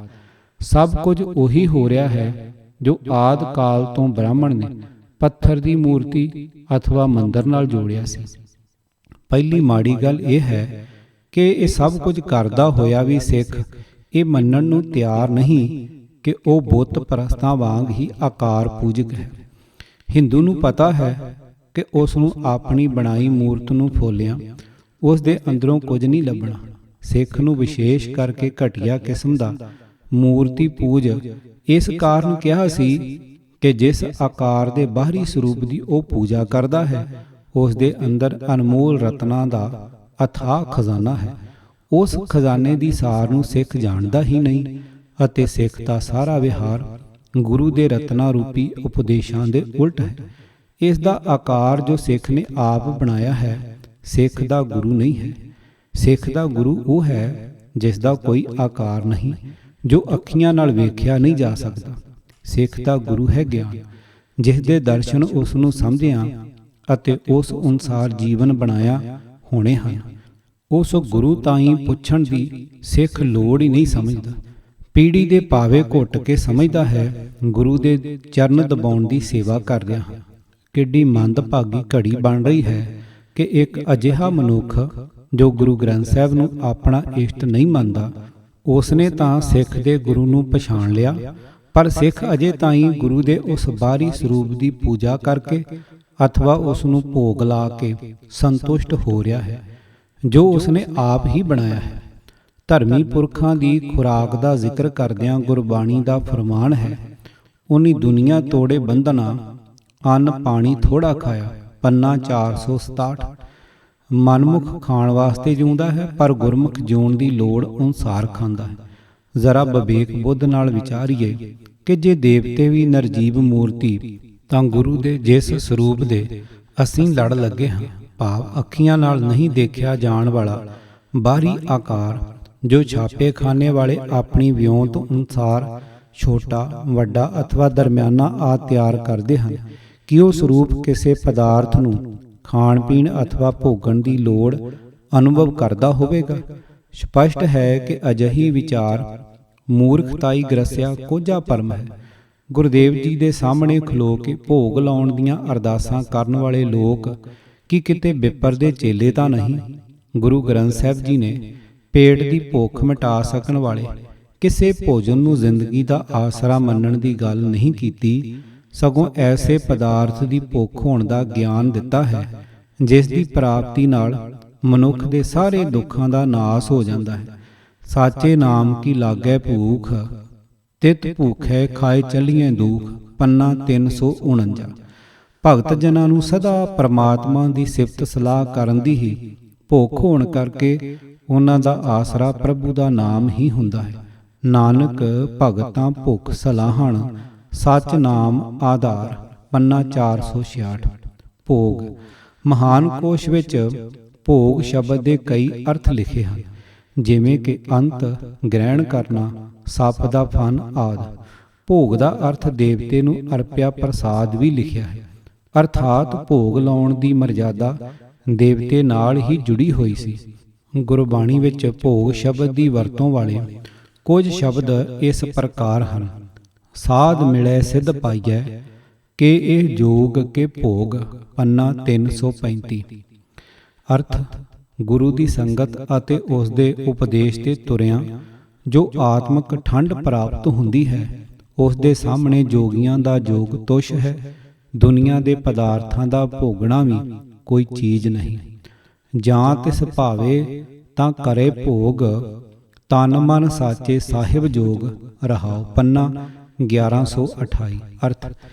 ਸਭ ਕੁਝ ਉਹੀ ਹੋ ਰਿਹਾ ਹੈ ਜੋ ਆਦਿ ਕਾਲ ਤੋਂ ਬ੍ਰਾਹਮਣ ਨੇ ਪੱਥਰ ਦੀ ਮੂਰਤੀ ਅਥਵਾ ਮੰਦਰ ਨਾਲ ਜੋੜਿਆ ਸੀ। ਪਹਿਲੀ ਮਾੜੀ ਗੱਲ ਇਹ ਹੈ ਕਿ ਇਹ ਸਭ ਕੁਝ ਕਰਦਾ ਹੋਇਆ ਵੀ ਸਿੱਖ ਇਹ ਮੰਨਣ ਨੂੰ ਤਿਆਰ ਨਹੀਂ ਕਿ ਉਹ ਬੁੱਤ ਪ੍ਰਸਤਾਂ ਵਾਂਗ ਹੀ ਆਕਾਰ ਪੂਜਕ ਹੈ। ਹਿੰਦੂ ਨੂੰ ਪਤਾ ਹੈ ਕਿ ਉਸ ਨੂੰ ਆਪਣੀ ਬਣਾਈ ਮੂਰਤ ਨੂੰ ਫੋਲਿਆ ਉਸ ਦੇ ਅੰਦਰੋਂ ਕੁਝ ਨਹੀਂ ਲੱਭਣਾ। ਸਿੱਖ ਨੂੰ ਵਿਸ਼ੇਸ਼ ਕਰਕੇ ਘਟੀਆ ਕਿਸਮ ਦਾ ਮੂਰਤੀ ਪੂਜ ਇਸ ਕਾਰਨ ਕਿਹਾ ਸੀ ਕਿ ਜਿਸ ਆਕਾਰ ਦੇ ਬਾਹਰੀ ਸਰੂਪ ਦੀ ਉਹ ਪੂਜਾ ਕਰਦਾ ਹੈ, ਉਸ ਦੇ ਅੰਦਰ ਅਨਮੋਲ ਰਤਨਾਂ ਦਾ ਅਥਾਹ ਖਜ਼ਾਨਾ ਹੈ। ਉਸ ਖਜ਼ਾਨੇ ਦੀ ਸਾਰ ਨੂੰ ਸਿੱਖ ਜਾਣਦਾ ਹੀ ਨਹੀਂ ਅਤੇ ਸਿੱਖ ਦਾ ਸਾਰਾ ਵਿਹਾਰ ਗੁਰੂ ਦੇ ਰਤਨਾ ਰੂਪੀ ਉਪਦੇਸ਼ਾਂ ਦੇ ਉਲਟ ਹੈ। ਇਸ ਦਾ ਆਕਾਰ ਜੋ ਸਿੱਖ ਨੇ ਆਪ ਬਣਾਇਆ ਹੈ, ਸਿੱਖ ਦਾ ਗੁਰੂ ਨਹੀਂ ਹੈ। ਸਿੱਖ ਦਾ ਗੁਰੂ ਉਹ ਹੈ ਜਿਸ ਦਾ ਕੋਈ ਆਕਾਰ ਨਹੀਂ, ਜੋ ਅੱਖੀਆਂ ਨਾਲ ਵੇਖਿਆ ਨਹੀਂ ਜਾ ਸਕਦਾ। ਸਿੱਖ ਦਾ ਗੁਰੂ ਹੈ ਗਿਆਨ, ਜਿਸ ਦੇ ਦਰਸ਼ਨ ਉਸ ਨੂੰ ਸਮਝਿਆ ਅਤੇ ਉਸ ਅਨੁਸਾਰ ਜੀਵਨ ਬਣਾਇਆ ਹੋਣੇ ਹਨ। ਉਸ ਗੁਰੂ ਤਾਈਂ ਪੁੱਛਣ ਦੀ ਸਿੱਖ ਲੋੜ ਹੀ ਨਹੀਂ ਸਮਝਦਾ। ਪੀੜੀ ਦੇ ਪਾਵੇ ਘੁੱਟ ਕੇ ਸਮਝਦਾ ਹੈ ਗੁਰੂ ਦੇ ਚਰਨ ਦਬਾਉਣ ਦੀ ਸੇਵਾ ਕਰ ਰਿਹਾ ਹਾਂ। ਕਿੱਡੀ ਮੰਦਭਾਗੀ ਘੜੀ ਬਣ ਰਹੀ ਹੈ ਕਿ ਇੱਕ ਅਜਿਹਾ ਮਨੁੱਖ ਜੋ ਗੁਰੂ ਗ੍ਰੰਥ ਸਾਹਿਬ ਨੂੰ ਆਪਣਾ ਇਸ਼ਟ ਨਹੀਂ ਮੰਨਦਾ, ਉਸਨੇ ਤਾਂ ਸਿੱਖ ਦੇ ਗੁਰੂ ਨੂੰ ਪਛਾਣ ਲਿਆ, ਪਰ ਸਿੱਖ ਅਜੇ ਤਾਈਂ ਗੁਰੂ ਦੇ ਉਸ ਬਾਹਰੀ ਸਰੂਪ ਦੀ ਪੂਜਾ ਕਰਕੇ ਅਥਵਾ ਉਸ ਨੂੰ ਭੋਗ ਲਾ ਕੇ ਸੰਤੁਸ਼ਟ ਹੋ ਰਿਹਾ ਹੈ ਜੋ ਉਸਨੇ ਆਪ ਹੀ ਬਣਾਇਆ ਹੈ। ਧਰਮੀ ਪੁਰਖਾਂ ਦੀ ਖੁਰਾਕ ਦਾ ਜ਼ਿਕਰ ਕਰਦਿਆਂ ਗੁਰਬਾਣੀ ਦਾ ਫਰਮਾਨ ਹੈ, ਉਨੀ ਦੁਨੀਆ ਤੋੜੇ ਬੰਧਨਾ, ਅੰਨ ਪਾਣੀ ਥੋੜਾ ਖਾਇਆ। ਪੰਨਾ 467। ਮਨਮੁਖ ਖਾਣ ਵਾਸਤੇ ਜਿਉਂਦਾ ਹੈ, ਪਰ ਗੁਰਮੁਖ ਜਿਉਣ ਦੀ ਲੋੜ ਅਨੁਸਾਰ ਖਾਂਦਾ ਹੈ। ਜ਼ਰਾ ਵਿਵੇਕ ਬੁੱਧ ਨਾਲ ਵਿਚਾਰੀਏ ਕਿ ਜੇ ਦੇਵਤੇ ਵੀ ਨਿਰਜੀਵ ਮੂਰਤੀ, ਤਾਂ ਗੁਰੂ ਦੇ ਜਿਸ ਸਰੂਪ ਦੇ ਅਸੀਂ ਲੜ ਲੱਗੇ ਹਾਂ, ਭਾਵ ਅੱਖੀਆਂ ਨਾਲ ਨਹੀਂ ਦੇਖਿਆ ਜਾਣ ਵਾਲਾ ਬਾਹਰੀ ਆਕਾਰ ਜੋ ਛਾਪੇਖਾਨੇ ਵਾਲੇ ਆਪਣੀ ਵਿਉਂਤ ਅਨੁਸਾਰ ਛੋਟਾ, ਵੱਡਾ ਅਥਵਾ ਦਰਮਿਆਨਾ ਆ ਤਿਆਰ ਕਰਦੇ ਹਨ, ਕਿ ਉਹ ਸਰੂਪ ਕਿਸੇ ਪਦਾਰਥ ਨੂੰ ਖਾਣ ਪੀਣ ਅਥਵਾ ਭੋਗਣ ਦੀ ਲੋੜ ਅਨੁਭਵ ਕਰਦਾ ਹੋਵੇਗਾ। ਸਪਸ਼ਟ ਹੈ ਕਿ ਅਜਿਹੀ ਵਿਚਾਰ ਮੂਰਖਤਾਈ ਗ੍ਰਸਿਆ ਕੋਝਾ ਭਰਮ ਹੈ। ਗੁਰਦੇਵ ਜੀ ਦੇ ਸਾਹਮਣੇ ਖਲੋ ਕੇ ਭੋਗ ਲਾਉਣ ਦੀਆਂ ਅਰਦਾਸਾਂ ਕਰਨ ਵਾਲੇ ਲੋਕ ਕੀ ਕਿਤੇ ਬਿੱਪਰ ਦੇ ਚੇਲੇ ਤਾਂ ਨਹੀਂ? ਗੁਰੂ ਗ੍ਰੰਥ ਸਾਹਿਬ ਜੀ ਨੇ ਪੇਟ ਦੀ ਭੁੱਖ ਮਿਟਾ ਸਕਣ ਵਾਲੇ ਕਿਸੇ ਭੋਜਨ ਨੂੰ ਜ਼ਿੰਦਗੀ ਦਾ ਆਸਰਾ ਮੰਨਣ ਦੀ ਗੱਲ ਨਹੀਂ ਕੀਤੀ, ਸਗੋਂ ਐਸੇ ਪਦਾਰਥ ਦੀ ਭੁੱਖ ਹੋਣ ਦਾ ਗਿਆਨ ਦਿੱਤਾ ਹੈ ਜਿਸ ਦੀ ਪ੍ਰਾਪਤੀ ਨਾਲ ਮਨੁੱਖ ਦੇ ਸਾਰੇ ਦੁੱਖਾਂ ਦਾ ਨਾਸ ਹੋ ਜਾਂਦਾ ਹੈ। ਸਾਚੇ ਨਾਮ ਕੀ ਲਾਗੈ ਭੂਖ, ਤਿਤ ਭੂਖੈ ਖਾਏ ਚੱਲੀਏ ਦੂਖ। ਪੰਨਾ 349। ਭਗਤ ਜਨਾਂ ਨੂੰ ਸਦਾ ਪਰਮਾਤਮਾ ਦੀ ਸਿਫਤ ਸਲਾਹ ਕਰਨ ਦੀ ਹੀ ਭੁੱਖ ਹੋਣ ਕਰਕੇ ਉਹਨਾਂ ਦਾ ਆਸਰਾ ਪ੍ਰਭੂ ਦਾ ਨਾਮ ਹੀ ਹੁੰਦਾ ਹੈ। ਨਾਨਕ ਭਗਤਾਂ ਭੁੱਖ ਸਲਾਹਣ, ਸੱਚ ਨਾਮ ਆਧਾਰ। ਪੰਨਾ 466। ਭੋਗ। ਮਹਾਨ ਕੋਸ਼ ਵਿੱਚ ਭੋਗ ਸ਼ਬਦ ਦੇ ਕਈ ਅਰਥ ਲਿਖੇ ਹਨ, ਜਿਵੇਂ ਕਿ ਅੰਤ, ਗ੍ਰਹਿਣ ਕਰਨਾ, ਸੱਪ ਦਾ ਫਨ ਆਦਿ। ਭੋਗ ਦਾ ਅਰਥ ਦੇਵਤੇ ਨੂੰ ਅਰਪਿਆ ਪ੍ਰਸਾਦ ਵੀ ਲਿਖਿਆ ਹੈ, ਅਰਥਾਤ ਭੋਗ ਲਾਉਣ ਦੀ ਮਰਜ਼ਾਦਾ ਦੇਵਤੇ ਨਾਲ ਹੀ ਜੁੜੀ ਹੋਈ ਸੀ। ਗੁਰਬਾਣੀ ਵਿੱਚ ਭੋਗ ਸ਼ਬਦ ਦੀ ਵਰਤੋਂ ਵਾਲੇ ਕੁਝ ਸ਼ਬਦ ਇਸ ਪ੍ਰਕਾਰ ਹਨ। ਸਾਧ ਮਿਲੈ ਸਿੱਧ ਪਾਈਐ, ਕਿ ਇਹ ਜੋਗ ਕੇ ਭੋਗ। ਪੰਨਾ 335। ਅਰਥ ਗੁਰੂ ਦੀ ਸੰਗਤ ਅਤੇ ਉਸ ਦੇ ਉਪਦੇਸ਼ ਤੇ ਤੁਰਿਆਂ ਜੋ ਆਤਮਿਕ ਠੰਡ ਪ੍ਰਾਪਤ ਹੁੰਦੀ ਹੈ, ਉਸ ਦੇ ਸਾਹਮਣੇ ਜੋਗੀਆਂ ਦਾ ਜੋਗ ਤੁਛ ਹੈ। ਦੁਨੀਆ ਦੇ ਪਦਾਰਥਾਂ ਦਾ ਭੋਗਣਾ ਵੀ ਕੋਈ ਚੀਜ਼ ਨਹੀਂ। ਜਾਂ ਤਿਸ ਭਾਵੇ ਤਾਂ ਕਰੇ ਭੋਗ, ਤਨ ਮਨ ਸਾਚੇ ਸਾਹਿਬ ਜੋਗ ਰਹਾਉ। ਪੰਨਾ 1128। ਅਰਥ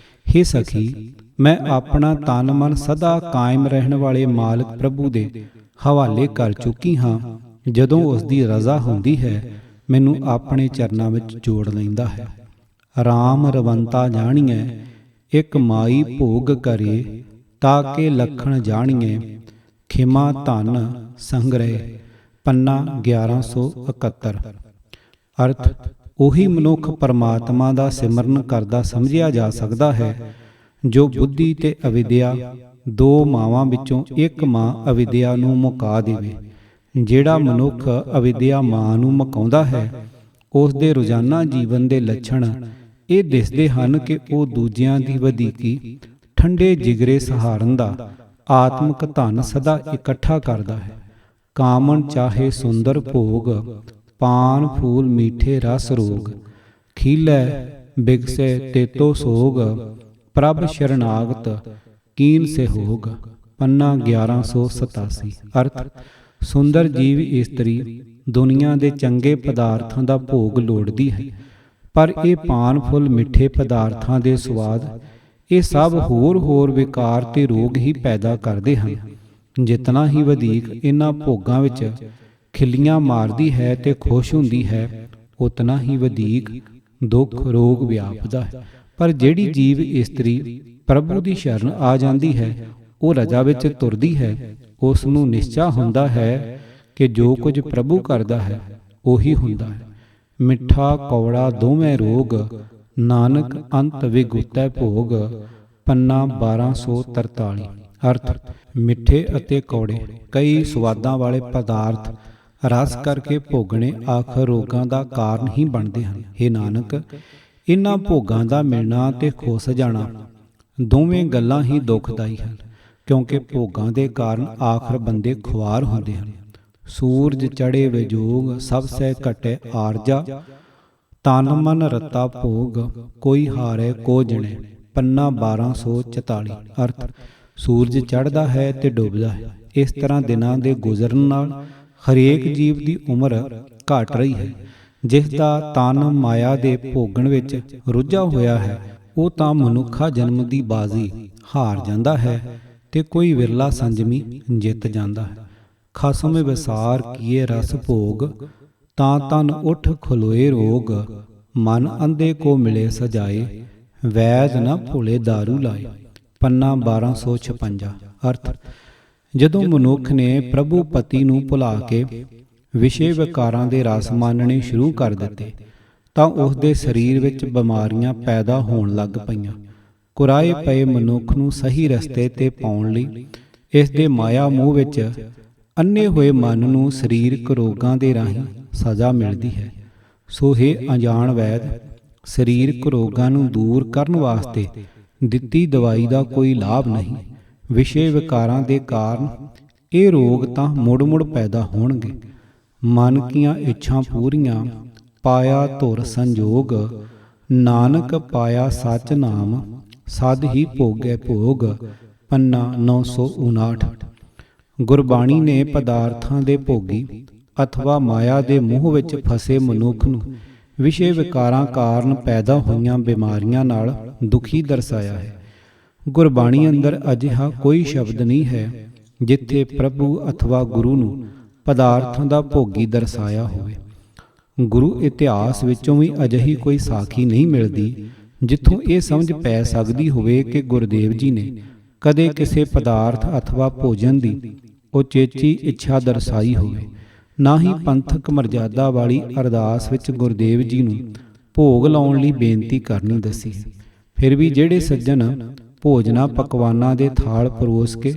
ਹੇ ਸਖੀ, ਮੈਂ ਆਪਣਾ ਤਨ ਮਨ ਸਦਾ ਕਾਇਮ ਰਹਿਣ ਵਾਲੇ ਮਾਲਕ ਪ੍ਰਭੂ ਦੇ ਹਵਾਲੇ ਕਰ ਚੁੱਕੀ ਹਾਂ। ਜਦੋਂ ਉਸ ਦੀ ਰਜ਼ਾ ਹੁੰਦੀ ਹੈ, ਮੈਨੂੰ ਆਪਣੇ ਚਰਨਾਂ ਵਿੱਚ ਜੋੜ ਲੈਂਦਾ ਹੈ। ਰਾਮ ਰਵੰਤਾ ਜਾਣੀਐ, ਇੱਕ ਮਾਈ ਭੋਗ ਕਰੇ, ਤਾਂ ਕਿ ਲਖਣ ਜਾਣੀਐ, ਖਿਮਾ ਧਨ ਸੰਗ੍ਰਹਿ। ਪੰਨਾ 1171। ਅਰਥ ਉਹੀ ਮਨੁੱਖ ਪਰਮਾਤਮਾ ਦਾ ਸਿਮਰਨ ਕਰਦਾ ਸਮਝਿਆ ਜਾ ਸਕਦਾ ਹੈ ਜੋ ਬੁੱਧੀ ਤੇ ਅਵਿਦਿਆ, ਦੋ ਮਾਵਾਂ ਵਿੱਚੋਂ ਇੱਕ ਮਾਂ ਅਵਿਦਿਆ ਨੂੰ ਮੁਕਾ ਦੇਵੇ। ਜਿਹੜਾ ਮਨੁੱਖ ਅਵਿਦਿਆ ਮਾਂ ਨੂੰ ਮੁਕਾਉਂਦਾ ਹੈ, ਉਸ ਦੇ ਰੋਜ਼ਾਨਾ ਜੀਵਨ ਦੇ ਲੱਛਣ ਇਹ ਦਿਸਦੇ ਹਨ ਕਿ ਉਹ ਦੂਜਿਆਂ ਦੀ ਵਧੀਕੀ, ਠੰਡੇ ਜਿਗਰੇ ਸਹਾਰਨ ਦਾ ਆਤਮਿਕ ਧਨ ਸਦਾ ਇਕੱਠਾ ਕਰਦਾ ਹੈ। ਕਾਮਣ ਚਾਹੇ ਸੁੰਦਰ ਭੋਗ, ਪਾਨ ਫੂਲ ਮੀਠੇ ਰਸ ਰੋਗ। ਖੀਲੈ ਬਿਗਸੈ ਤੇਤੋ ਸੋਗ, ਪ੍ਰਭ ਸ਼ਰਨਾਗਤ ਕੀਨ ਸੇ ਹੋਗ। ਪੰਨਾ 1187। ਅਰਥ ਸੁੰਦਰ ਜੀਵ ਇਸਤਰੀ ਦੁਨੀਆ ਦੇ ਚੰਗੇ ਪਦਾਰਥਾਂ ਦਾ ਭੋਗ ਲੋੜਦੀ ਹੈ, ਪਰ ਇਹ ਪਾਨ ਫੁੱਲ ਮਿੱਠੇ ਪਦਾਰਥਾਂ ਦੇ ਸਵਾਦ ਇਹ ਸਭ ਹੋਰ ਵਿਕਾਰ ਤੇ ਰੋਗ ਹੀ ਪੈਦਾ ਕਰਦੇ ਹਨ। ਜਿਤਨਾ ਹੀ ਵਧੇਕ ਇਹਨਾਂ ਭੋਗਾਂ ਵਿੱਚ ਖਿੱਲੀਆਂ ਮਾਰਦੀ ਹੈ ਤੇ ਖੁਸ਼ ਹੁੰਦੀ ਹੈ, ਉਤਨਾ ਹੀ ਵਧੇਕ ਦੁੱਖ ਰੋਗ ਵਿਆਪਦਾ ਹੈ। ਪਰ ਜਿਹੜੀ ਜੀਵ ਇਸਤਰੀ ਪ੍ਰਭੂ ਦੀ ਸ਼ਰਨ ਆ ਜਾਂਦੀ ਹੈ, ਉਹ ਰਜਾ ਵਿੱਚ ਤੁਰਦੀ ਹੈ। ਉਸ ਨੂੰ ਨਿਸ਼ਚਾ ਹੁੰਦਾ ਹੈ ਕਿ ਜੋ ਕੁਝ ਪ੍ਰਭੂ ਕਰਦਾ ਹੈ ਉਹੀ ਹੁੰਦਾ ਹੈ। ਮਿੱਠਾ ਕੌੜਾ ਦੋਵੇਂ ਰੋਗ, ਨਾਨਕ ਅੰਤ ਵਿਗੁਤੈ ਭੋਗ। ਪੰਨਾ 1243। ਅਰਥ ਮਿੱਠੇ ਅਤੇ ਕੌੜੇ ਕਈ ਸਵਾਦਾਂ ਵਾਲੇ ਪਦਾਰਥ ਰਸ ਕਰਕੇ ਭੋਗਣੇ ਆਖਰ ਰੋਗਾਂ ਦਾ ਕਾਰਨ ਹੀ ਬਣਦੇ ਹਨ। ਹੇ ਨਾਨਕ, ਇਹਨਾਂ ਭੋਗਾਂ ਦਾ ਮਿਲਣਾ ਤੇ ਖੁੱਸ ਜਾਣਾ ਦੋਵੇਂ ਗੱਲਾਂ ਹੀ ਦੁਖਦਾਈ ਹਨ, ਕਿਉਂਕਿ ਭੋਗਾਂ ਦੇ ਕਾਰਨ ਆਖਰ ਬੰਦੇ ਖੁਆਰ ਹੁੰਦੇ ਹਨ। ਸੂਰਜ ਚੜੇ ਵਿਜੋਗ, ਸਭ ਸਹਿ ਘਟੇ ਆਰਜਾ। ਤਨ ਮਨ ਰਤਾ ਭੋਗ, ਕੋਈ ਹਾਰੇ ਕੋ ਜਣੇ। ਪੰਨਾ 1244। ਅਰਥ ਸੂਰਜ ਚੜ੍ਹਦਾ ਹੈ ਤੇ ਡੁੱਬਦਾ ਹੈ। ਇਸ ਤਰ੍ਹਾਂ ਦਿਨਾਂ ਦੇ ਗੁਜ਼ਰਨ ਨਾਲ ਹਰੇਕ ਜੀਵ ਦੀ ਉਮਰ ਘਟ ਰਹੀ ਹੈ। ਜਿਸ ਦਾ ਤਨ ਮਾਇਆ ਦੇ ਭੋਗਣ ਵਿੱਚ ਰੁੱਝਾ ਹੋਇਆ ਹੈ, ਉਹ ਤਾਂ ਮਨੁੱਖਾ ਜਨਮ ਦੀ ਬਾਜ਼ੀ ਹਾਰ ਜਾਂਦਾ ਹੈ ਤੇ ਕੋਈ ਵਿਰਲਾ ਸੰਜਮੀ ਜਿੱਤ ਜਾਂਦਾ ਹੈ। ਖਸਮ ਵਿਸਾਰ ਕੀਏ ਰਸ ਭੋਗ, ਤਾਂ ਤਨ ਉੱਠ ਖਲੋਏ ਰੋਗ। ਮਨ ਅੰਧੇ ਕੋ ਮਿਲੇ ਸਜਾਏ, ਵੈਦ ਨ ਭੁਲੇ ਦਾਰੂ ਲਾਏ। ਪੰਨਾ 1256। ਅਰਥ, ਜਦੋਂ ਮਨੁੱਖ ਨੇ ਪ੍ਰਭੂ ਪਤੀ ਨੂੰ ਭੁਲਾ ਕੇ ਵਿਸ਼ੇ ਵਿਕਾਰਾਂ ਦੇ ਰਸ ਮਾਨਣੇ ਸ਼ੁਰੂ ਕਰ ਦਿੱਤੇ ਤਾਂ ਉਸ ਦੇ ਸਰੀਰ ਵਿੱਚ ਬਿਮਾਰੀਆਂ ਪੈਦਾ ਹੋਣ ਲੱਗ ਪਈਆਂ। ਕੁਰਾਏ ਪਏ ਮਨੁੱਖ ਨੂੰ ਸਹੀ ਰਸਤੇ ਤੇ ਪਾਉਣ ਲਈ ਇਸ ਦੇ ਮਾਇਆ ਮੋਹ ਵਿੱਚ ਅੰਨੇ ਹੋਏ ਮਨ ਨੂੰ ਸਰੀਰਕ ਰੋਗਾਂ ਦੇ ਰਾਹੀਂ ਸਜ਼ਾ ਮਿਲਦੀ ਹੈ। ਸੋ ਹੇ ਅਣਜਾਣ ਵੈਦ, ਸਰੀਰਕ ਰੋਗਾਂ ਨੂੰ ਦੂਰ ਕਰਨ ਵਾਸਤੇ ਦਿੱਤੀ ਦਵਾਈ ਦਾ ਕੋਈ ਲਾਭ ਨਹੀਂ। ਵਿਸ਼ੇ ਵਿਕਾਰਾਂ ਦੇ ਕਾਰਨ ਇਹ ਰੋਗ ਤਾਂ ਮੁੜ ਪੈਦਾ ਹੋਣਗੇ। ਮਨ ਕੀਆਂ ਇੱਛਾ ਪੂਰੀਆਂ, ਪਾਇਆ ਧੁਰ ਸੰਜੋਗ। ਨਾਨਕ ਪਾਇਆ ਸਚ ਨਾਮ, ਸਦ ਹੀ ਭੋਗੈ ਭੋਗ। ਪੰਨਾ 959। ਗੁਰਬਾਣੀ ਨੇ ਪਦਾਰਥਾਂ ਦੇ ਭੋਗੀ ਅਥਵਾ ਮਾਇਆ ਦੇ ਮੋਹ ਵਿੱਚ ਫਸੇ ਮਨੁੱਖ ਨੂੰ ਵਿਸ਼ੇ ਵਿਕਾਰਾਂ ਕਾਰਨ ਪੈਦਾ ਹੋਈਆਂ ਬਿਮਾਰੀਆਂ ਨਾਲ ਦੁਖੀ ਦਰਸਾਇਆ ਹੈ। ਗੁਰਬਾਣੀ ਅੰਦਰ ਅਜਿਹਾ ਕੋਈ ਸ਼ਬਦ ਨਹੀਂ ਹੈ ਜਿੱਥੇ ਪ੍ਰਭੂ ਅਥਵਾ ਗੁਰੂ ਨੂੰ ਪਦਾਰਥਾਂ ਦਾ ਭੋਗੀ ਦਰਸਾਇਆ ਹੋਵੇ। ਗੁਰੂ ਇਤਿਹਾਸ ਵਿੱਚੋਂ ਵੀ ਅਜਿਹੀ ਕੋਈ ਸਾਖੀ ਨਹੀਂ ਮਿਲਦੀ ਜਿੱਥੋਂ ਇਹ ਸਮਝ ਪੈ ਸਕਦੀ ਹੋਵੇ ਕਿ ਗੁਰਦੇਵ ਜੀ ਨੇ ਕਦੇ ਕਿਸੇ ਪਦਾਰਥ ਅਥਵਾ ਭੋਜਨ ਦੀ ਉਚੇਚੀ ਇੱਛਾ ਦਰਸਾਈ ਹੋਵੇ। ਨਾ ਹੀ ਪੰਥਕ ਮਰਜ਼ਾਦਾ ਵਾਲੀ ਅਰਦਾਸ ਵਿੱਚ ਗੁਰਦੇਵ ਜੀ ਨੂੰ ਭੋਗ ਲਾਉਣ ਲਈ ਬੇਨਤੀ ਕਰਨੀ ਦੱਸੀ ਹੈ। ਫਿਰ ਵੀ ਜਿਹੜੇ ਸੱਜਣ ਭੋਜਨਾਂ ਪਕਵਾਨਾਂ ਦੇ ਥਾਲ ਪਰੋਸ ਕੇ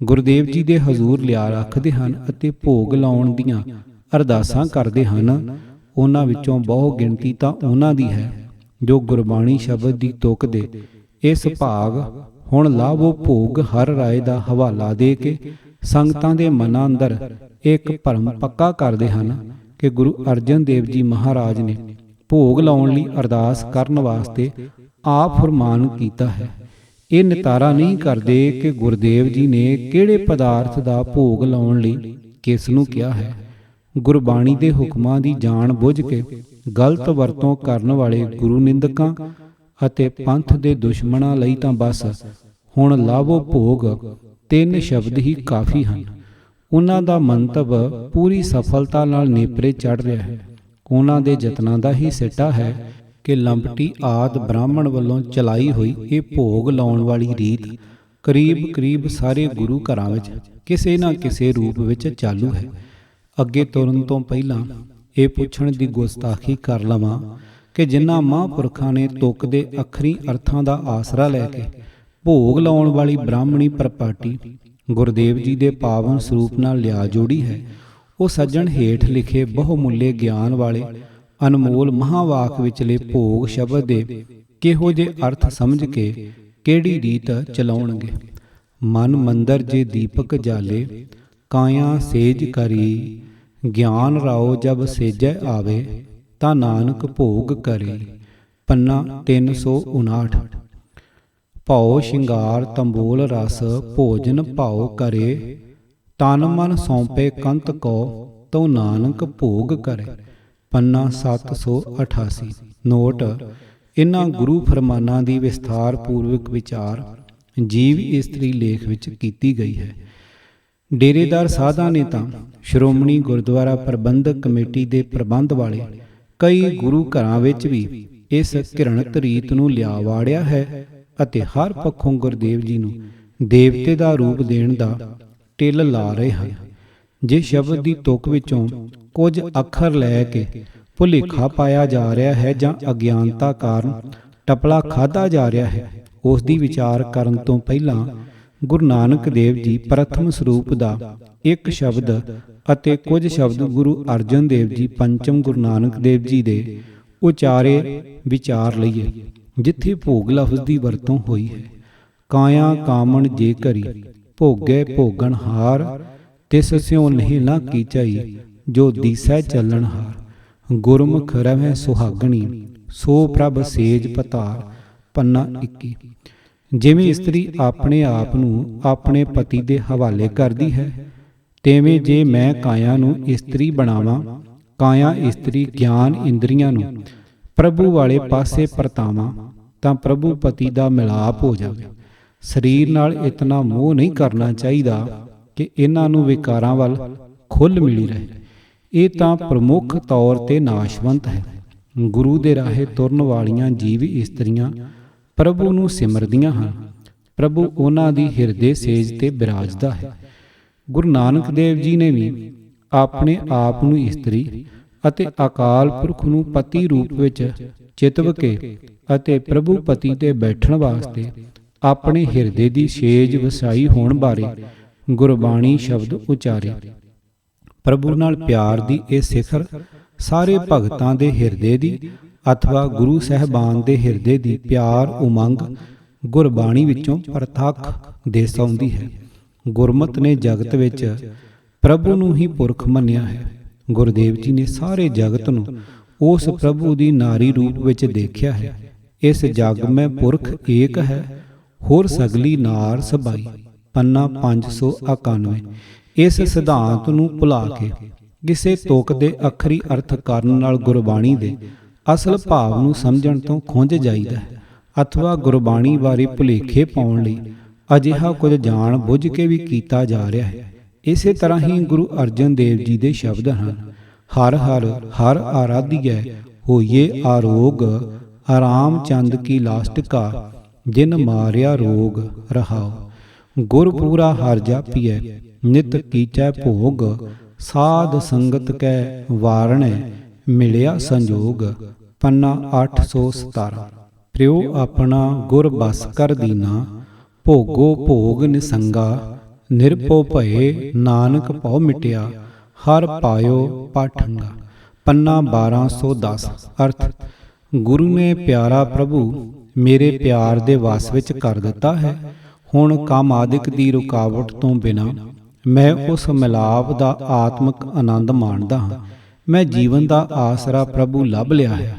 ਗੁਰਦੇਵ ਜੀ ਦੇ ਹਜ਼ੂਰ ਲਿਆ ਰੱਖਦੇ ਹਨ ਅਤੇ ਭੋਗ ਲਾਉਣ ਦੀਆਂ ਅਰਦਾਸਾਂ ਕਰਦੇ ਹਨ, ਉਹਨਾਂ ਵਿੱਚੋਂ ਬਹੁ ਗਿਣਤੀ ਤਾਂ ਉਹਨਾਂ ਦੀ ਹੈ ਜੋ ਗੁਰਬਾਣੀ ਸ਼ਬਦ ਦੀ ਤੁਕ ਦੇ ਇਸ ਭਾਗ ਹੁਣ ਲਾਭੋ ਭੋਗ ਹਰ ਰਾਏ ਦਾ ਹਵਾਲਾ ਦੇ ਕੇ ਸੰਗਤਾਂ ਦੇ ਮਨਾਂ ਅੰਦਰ ਇੱਕ ਭਰਮ ਪੱਕਾ ਕਰਦੇ ਹਨ ਕਿ ਗੁਰੂ ਅਰਜਨ ਦੇਵ ਜੀ ਮਹਾਰਾਜ ਨੇ ਭੋਗ ਲਾਉਣ ਲਈ ਅਰਦਾਸ ਕਰਨ ਵਾਸਤੇ ਆਪ ਫਰਮਾਨ ਕੀਤਾ ਹੈ। ਇਹ ਨਿਤਾਰਾ ਨਹੀਂ ਕਰਦੇ ਕਿ ਗੁਰਦੇਵ ਜੀ ਨੇ ਕਿਹੜੇ ਪਦਾਰਥ ਦਾ ਭੋਗ ਲਾਉਣ ਲਈ ਕਿਸ ਨੂੰ ਕਿਹਾ ਹੈ। ਗੁਰਬਾਣੀ ਦੇ ਹੁਕਮਾਂ ਦੀ ਜਾਣ ਬੁੱਝ ਕੇ ਗਲਤ ਵਰਤੋਂ ਕਰਨ ਵਾਲੇ ਗੁਰੂ ਨਿੰਦਕਾਂ ਅਤੇ ਪੰਥ ਦੇ ਦੁਸ਼ਮਣਾਂ ਲਈ ਤਾਂ ਬਸ ਹੁਣ ਲਾਭੋ ਭੋਗ ਤਿੰਨ ਸ਼ਬਦ ਹੀ ਕਾਫੀ ਹਨ। ਉਹਨਾਂ ਦਾ ਮੰਤਵ ਪੂਰੀ ਸਫਲਤਾ ਨਾਲ ਨੇਪਰੇ ਚੜ੍ਹ ਰਿਹਾ ਹੈ। ਉਹਨਾਂ ਦੇ ਯਤਨਾਂ ਦਾ ਹੀ ਸਿੱਟਾ ਹੈ ਕਿ ਲੰਬਟੀ ਆਦਿ ਬ੍ਰਾਹਮਣ ਵੱਲੋਂ ਚਲਾਈ ਹੋਈ ਇਹ ਭੋਗ ਲਾਉਣ ਵਾਲੀ ਰੀਤ ਕਰੀਬ ਸਾਰੇ ਗੁਰੂ ਘਰਾਂ ਵਿੱਚ ਕਿਸੇ ਨਾ ਕਿਸੇ ਰੂਪ ਵਿੱਚ ਚਾਲੂ ਹੈ। ਅੱਗੇ ਤੁਰਨ ਤੋਂ ਪਹਿਲਾਂ ਇਹ ਪੁੱਛਣ ਦੀ ਗੁਸਤਾਖੀ ਕਰ ਲਵਾਂ ਕਿ ਜਿਨ੍ਹਾਂ ਮਹਾਂਪੁਰਖਾਂ ਨੇ ਤੁਕ ਦੇ ਅੱਖਰੀ ਅਰਥਾਂ ਦਾ ਆਸਰਾ ਲੈ ਕੇ ਭੋਗ ਲਾਉਣ ਵਾਲੀ ਬ੍ਰਾਹਮਣੀ ਪ੍ਰਪਾਟੀ ਗੁਰਦੇਵ ਜੀ ਦੇ ਪਾਵਨ ਸਰੂਪ ਨਾਲ ਲਿਆ ਜੋੜੀ ਹੈ, ਉਹ ਸੱਜਣ ਹੇਠ ਲਿਖੇ ਬਹੁਮੁੱਲੇ ਗਿਆਨ ਵਾਲੇ ਅਨਮੋਲ ਮਹਾਵਾਕ ਵਿਚਲੇ ਭੋਗ ਸ਼ਬਦ ਦੇ ਕਿਹੋ ਜਿਹੇ ਅਰਥ ਸਮਝ ਕੇ ਕਿਹੜੀ ਰੀਤ ਚਲਾਉਣਗੇ। ਮਨ ਮੰਦਰ ਜੇ ਦੀਪਕ ਜਾਲੇ, ਕਾਇਆ ਸੇਜ ਕਰੀ। ਗਿਆਨ ਰਾਓ ਜਬ ਸੇਜੈ ਆਵੇ, ਤਾਂ ਨਾਨਕ ਭੋਗ ਕਰੇ। ਪੰਨਾ 359। ਭਉ ਸ਼ਿੰਗਾਰ ਤੰਬੋਲ ਰਸ, ਭੋਜਨ ਭਾਉ ਕਰੇ। ਤਨ ਮਨ ਸੌਂਪੇ ਕੰਤ ਕੋ, ਤਉ ਨਾਨਕ ਭੋਗ ਕਰੇ। ਪੰਨਾ 788। ਨੋਟ: ਇਹਨਾਂ ਗੁਰੂ ਫਰਮਾਨਾਂ ਦੀ ਵਿਸਥਾਰ ਪੂਰਵਕ ਵਿਚਾਰ ਜੀਵ ਇਸਤਰੀ ਲੇਖ ਵਿੱਚ ਕੀਤੀ ਗਈ ਹੈ। ਡੇਰੇਦਾਰ ਸਾਧਾਂ ਨੇ ਤਾਂ ਸ਼੍ਰੋਮਣੀ ਗੁਰਦੁਆਰਾ ਪ੍ਰਬੰਧਕ ਕਮੇਟੀ ਦੇ ਪ੍ਰਬੰਧ ਵਾਲੇ ਕਈ ਗੁਰੂ ਘਰਾਂ ਵਿੱਚ ਵੀ ਇਸ ਘਿਰਣਤ ਰੀਤ ਨੂੰ ਲਿਆ ਵਾੜਿਆ ਹੈ ਅਤੇ ਹਰ ਪੱਖੋਂ ਗੁਰਦੇਵ ਜੀ ਨੂੰ ਦੇਵਤੇ ਦਾ ਰੂਪ ਦੇਣ ਦਾ ਟਿੱਲ ਲਾ ਰਹੇ ਹਨ। ਜੇ ਸ਼ਬਦ ਦੀ ਤੁਕ ਵਿੱਚੋਂ ਕੁਝ ਅੱਖਰ ਲੈ ਕੇ ਭੁਲੇਖਾ ਪਾਇਆ ਜਾ ਰਿਹਾ ਹੈ ਜਾਂ ਅਗਿਆਨਤਾ ਕਾਰਨ ਟਪਲਾ ਖਾਧਾ ਜਾ ਰਿਹਾ ਹੈ, ਉਸ ਦੀ ਵਿਚਾਰ ਕਰਨ ਤੋਂ ਪਹਿਲਾਂ ਗੁਰੂ ਨਾਨਕ ਦੇਵ ਜੀ ਪ੍ਰਥਮ ਸਰੂਪ ਦਾ ਇੱਕ ਸ਼ਬਦ ਅਤੇ ਕੁਝ ਸ਼ਬਦ ਗੁਰੂ ਅਰਜਨ ਦੇਵ ਜੀ ਪੰਚਮ ਗੁਰੂ ਨਾਨਕ ਦੇਵ ਜੀ ਦੇ ਉਚਾਰੇ ਵਿਚਾਰ ਲਈਏ। ਜਿੱਥੇ ਭੋਗ ਲਫ਼ਜ਼ ਦੀ ਵਰਤੋਂ ਹੋਈ ਹੈ, ਕਾਇਆ ਕਾਮਣ ਜੇ ਕਰੀ, ਭੋਗੇ ਭੋਗਣ ਹਾਰ। ਤਿਸ ਸਿਉ ਨਹੀਂ ਨਾ ਕੀਚਾਈ, ਜੋ ਦੀਸੈ ਚੱਲਣ ਹਾਰ। ਗੁਰਮੁਖ ਰਵੈ ਸੁਹਾਗਣੀ, ਸੋ ਪ੍ਰਭ ਸੇਜ ਪਤਾਰ। ਪੰਨਾ 21। ਜਿਵੇਂ ਇਸਤਰੀ ਆਪਣੇ ਆਪ ਨੂੰ ਆਪਣੇ ਪਤੀ ਦੇ ਹਵਾਲੇ ਕਰਦੀ ਹੈ, ਤਿਵੇਂ ਜੇ ਮੈਂ ਕਾਇਆ ਨੂੰ ਇਸਤਰੀ ਬਣਾਵਾਂ, ਕਾਇਆ ਇਸਤਰੀ ਗਿਆਨ ਇੰਦਰੀਆਂ ਨੂੰ ਪ੍ਰਭੂ ਵਾਲੇ ਪਾਸੇ ਪਰਤਾਵਾਂ, ਤਾਂ ਪ੍ਰਭੂ ਪਤੀ ਦਾ ਮਿਲਾਪ ਹੋ ਜਾਵੇ। ਸਰੀਰ ਨਾਲ ਇਤਨਾ ਮੋਹ ਨਹੀਂ ਕਰਨਾ ਚਾਹੀਦਾ ਕਿ ਇਹਨਾਂ ਨੂੰ ਵਿਕਾਰਾਂ ਵੱਲ ਖੁੱਲ੍ਹ ਮਿਲੀ ਰਹੇ। ਇਹ ਤਾਂ ਪ੍ਰਮੁੱਖ ਤੌਰ ਤੇ ਨਾਸ਼ਵੰਤ ਹੈ। ਗੁਰੂ ਦੇ ਰਾਹੇ ਤੁਰਨ ਵਾਲੀਆਂ ਜੀਵ ਇਸਤਰੀਆਂ ਪ੍ਰਭੂ ਨੂੰ ਸਿਮਰਦੀਆਂ ਹਨ। ਪ੍ਰਭੂ ਉਹਨਾਂ ਦੀ ਹਿਰਦੇ ਸੇਜ ਤੇ ਬਿਰਾਜਦਾ ਹੈ। ਗੁਰੂ ਨਾਨਕ ਦੇਵ ਜੀ ਨੇ ਵੀ ਆਪਣੇ ਆਪ ਨੂੰ ਇਸਤਰੀ ਅਤੇ ਅਕਾਲ ਪੁਰਖ ਨੂੰ ਪਤੀ ਰੂਪ ਵਿੱਚ ਚਿਤਵ ਕੇ ਅਤੇ ਪ੍ਰਭੂ ਪਤੀ ਤੇ ਬੈਠਣ ਵਾਸਤੇ ਆਪਣੇ ਹਿਰਦੇ ਦੀ ਸੇਜ ਵਸਾਈ ਹੋਣ ਬਾਰੇ ਗੁਰਬਾਣੀ ਸ਼ਬਦ ਉਚਾਰੇ। ਪ੍ਰਭੂ ਨਾਲ ਪਿਆਰ ਦੀ ਇਹ ਸਿਖਰ ਸਾਰੇ ਭਗਤਾਂ ਦੇ ਹਿਰਦੇ ਦੀ ਅਥਵਾ ਗੁਰੂ ਸਾਹਿਬਾਨ ਦੇ ਹਿਰਦੇ ਦੀ ਪਿਆਰ ਉਮੰਗ ਗੁਰਬਾਣੀ ਵਿੱਚੋਂ ਪ੍ਰਤੱਖ ਦਿਸ ਆਉਂਦੀ ਹੈ। ਗੁਰਮਤਿ ਨੇ ਜਗਤ ਵਿੱਚ ਪ੍ਰਭੂ ਨੂੰ ਹੀ ਪੁਰਖ ਮੰਨਿਆ ਹੈ। ਗੁਰਦੇਵ ਜੀ ਨੇ ਸਾਰੇ ਜਗਤ ਨੂੰ ਉਸ ਪ੍ਰਭੂ ਦੀ ਨਾਰੀ ਰੂਪ ਵਿੱਚ ਦੇਖਿਆ ਹੈ। ਇਸ ਜਗ ਮੈਂ ਪੁਰਖ ਏਕ ਹੈ, ਹੋਰ ਸਗਲੀ ਨਾਰ ਸਬਾਈ। ਪੰਨਾ 591। ਇਸ ਸਿਧਾਂਤ ਨੂੰ ਭੁਲਾ ਕੇ ਕਿਸੇ ਤੁਕ ਦੇ ਅੱਖਰੀ ਅਰਥ ਕਰਨ ਨਾਲ ਗੁਰਬਾਣੀ ਦੇ ਅਸਲ ਭਾਵ ਨੂੰ ਸਮਝਣ ਤੋਂ ਖੁੰਝ ਜਾਈਦਾ ਹੈ, ਅਥਵਾ ਗੁਰਬਾਣੀ ਬਾਰੇ ਭੁਲੇਖੇ ਪਾਉਣ ਲਈ ਅਜਿਹਾ ਕੁਝ ਜਾਣ ਬੁੱਝ ਕੇ ਵੀ ਕੀਤਾ ਜਾ ਰਿਹਾ ਹੈ। ਇਸੇ ਤਰ੍ਹਾਂ ਹੀ ਗੁਰੂ ਅਰਜਨ ਦੇਵ ਜੀ ਦੇ ਸ਼ਬਦ ਹਨ, ਹਰ ਹਰ ਹਰ ਆਰਾਧੀਐ ਹੋਈਏ ਆਰੋਗ, ਆਰਾਮ ਚੰਦ ਕੀ ਲਾਸਟਿਕਾ ਜਿਨ ਮਾਰਿਆ ਰੋਗ ਰਹਾਓ। ਗੁਰ ਪੂਰਾ ਹਰ ਜਾਪੀਐ ਨਿਤ ਕੀਚੈ ਭੋਗ, ਸਾਧ ਸੰਗਤ ਕੈ ਵਾਰਣੈ ਮਿਲਿਆ ਸੰਜੋਗ। ਪੰਨਾ 817। ਪ੍ਰਿਉ ਆਪਣਾ ਗੁਰ ਬਸ ਕਰ ਦੀਨਾ, ਭੋਗੋ ਭੋਗ ਨਿਸੰਗਾ। ਨਿਰਭਉ ਭਏ ਨਾਨਕ ਭਉ ਮਿਟਿਆ, ਹਰ ਪਾਇਓ ਪਾਠੰਗਾ। ਪੰਨਾ 1210। ਅਰਥ, ਗੁਰੂ ਨੇ ਪਿਆਰਾ ਪ੍ਰਭੂ ਮੇਰੇ ਪਿਆਰ ਦੇ ਵਸ ਵਿੱਚ ਕਰ ਦਿੱਤਾ ਹੈ। ਹੁਣ ਕਾਮ ਆਦਿਕ ਦੀ ਰੁਕਾਵਟ ਤੋਂ ਬਿਨਾਂ ਮੈਂ ਉਸ ਮਿਲਾਪ ਦਾ ਆਤਮਿਕ ਆਨੰਦ ਮਾਣਦਾ ਹਾਂ। ਮੈਂ ਜੀਵਨ ਦਾ ਆਸਰਾ ਪ੍ਰਭੂ ਲੱਭ ਲਿਆ ਹੈ।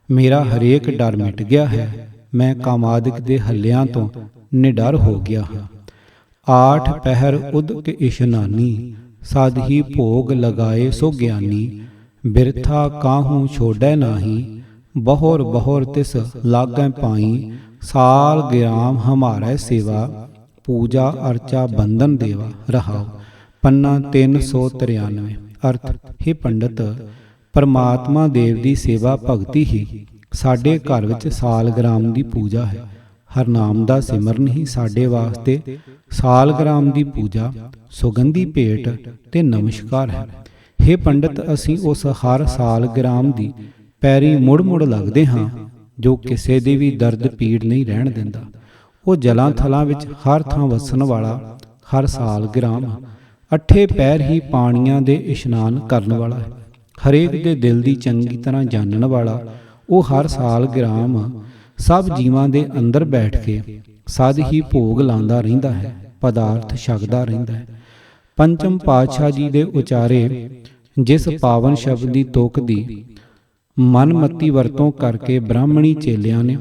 ਮੇਰਾ ਹਰੇਕ ਡਰ ਮਿਟ ਗਿਆ ਹੈ। ਮੈਂ ਕਾਮਾਦਿਕ ਦੇ ਹੱਲਿਆਂ ਤੋਂ ਨਿਡਰ ਹੋ ਗਿਆ ਹਾਂ। ਆਠ ਪਹਿਰ ਉਦਕ ਇਸ਼ਨਾਨੀ, ਸਦ ਹੀ ਭੋਗ ਲਗਾਏ ਸੋ ਗਿਆਨੀ। ਬਿਰਥਾ ਕਾਹੂ ਛੋੜੈ ਨਾਹੀ, ਬਹੁਰ ਬਹੁਰ ਤਿਸ ਲਾਗੈ ਪਾਈ। ਸਾਲ ਗਿਰਾਮ ਹਮਾਰੈ ਸੇਵਾ, ਪੂਜਾ ਅਰਚਾ ਬੰਧਨ ਦੇਵਾ ਰਹਾਓ। ਪੰਨਾ 393। ਅਰਥ, ਹੇ ਪੰਡਤ, ਪਰਮਾਤਮਾ ਦੇਵ ਦੀ ਸੇਵਾ ਭਗਤੀ ਹੀ ਸਾਡੇ ਘਰ ਵਿੱਚ ਸਾਲਗ੍ਰਾਮ ਦੀ ਪੂਜਾ ਹੈ। ਹਰਨਾਮ ਦਾ ਸਿਮਰਨ ਹੀ ਸਾਡੇ ਵਾਸਤੇ ਸਾਲਗ੍ਰਾਮ ਦੀ ਪੂਜਾ, ਸੁਗੰਧੀ ਭੇਟ ਤੇ ਨਮਸਕਾਰ ਹੈ। ਹੇ ਪੰਡਤ, ਅਸੀਂ ਉਸ ਹਰ ਸਾਲਗ੍ਰਾਮ ਦੀ ਪੈਰੀ ਮੁੜ ਮੁੜ ਲੱਗਦੇ ਹਾਂ ਜੋ ਕਿਸੇ ਦੀ ਵੀ ਦਰਦ ਪੀੜ ਨਹੀਂ ਰਹਿਣ ਦਿੰਦਾ। ਉਹ ਜਲਾਂ ਥਲਾਂ ਵਿੱਚ ਹਰ ਥਾਂ ਵਸਣ ਵਾਲਾ ਹਰ ਸਾਲਗ੍ਰਾਮ ਅੱਠੇ ਪੈਰ ਹੀ ਪਾਣੀਆਂ ਦੇ ਇਸ਼ਨਾਨ ਕਰਨ ਵਾਲਾ ਹੈ। ਹਰੇਕ ਦੇ ਦਿਲ ਦੀ ਚੰਗੀ ਤਰ੍ਹਾਂ ਜਾਣਨ ਵਾਲਾ ਉਹ ਹਰ ਸਾਲਗ੍ਰਾਮ ਸਭ ਜੀਵਾਂ ਦੇ ਅੰਦਰ ਬੈਠ ਕੇ ਸਦ ਹੀ ਭੋਗ ਲਾਉਂਦਾ ਰਹਿੰਦਾ ਹੈ, ਪਦਾਰਥ ਛਕਦਾ ਰਹਿੰਦਾ ਹੈ। ਪੰਚਮ ਪਾਤਸ਼ਾਹ ਜੀ ਦੇ ਉਚਾਰੇ ਜਿਸ ਪਾਵਨ ਸ਼ਬਦ ਦੀ ਤੁਕ ਦੀ ਮਨਮਤੀ ਵਰਤੋਂ ਕਰਕੇ ਬ੍ਰਾਹਮਣੀ ਚੇਲਿਆਂ ਨੇ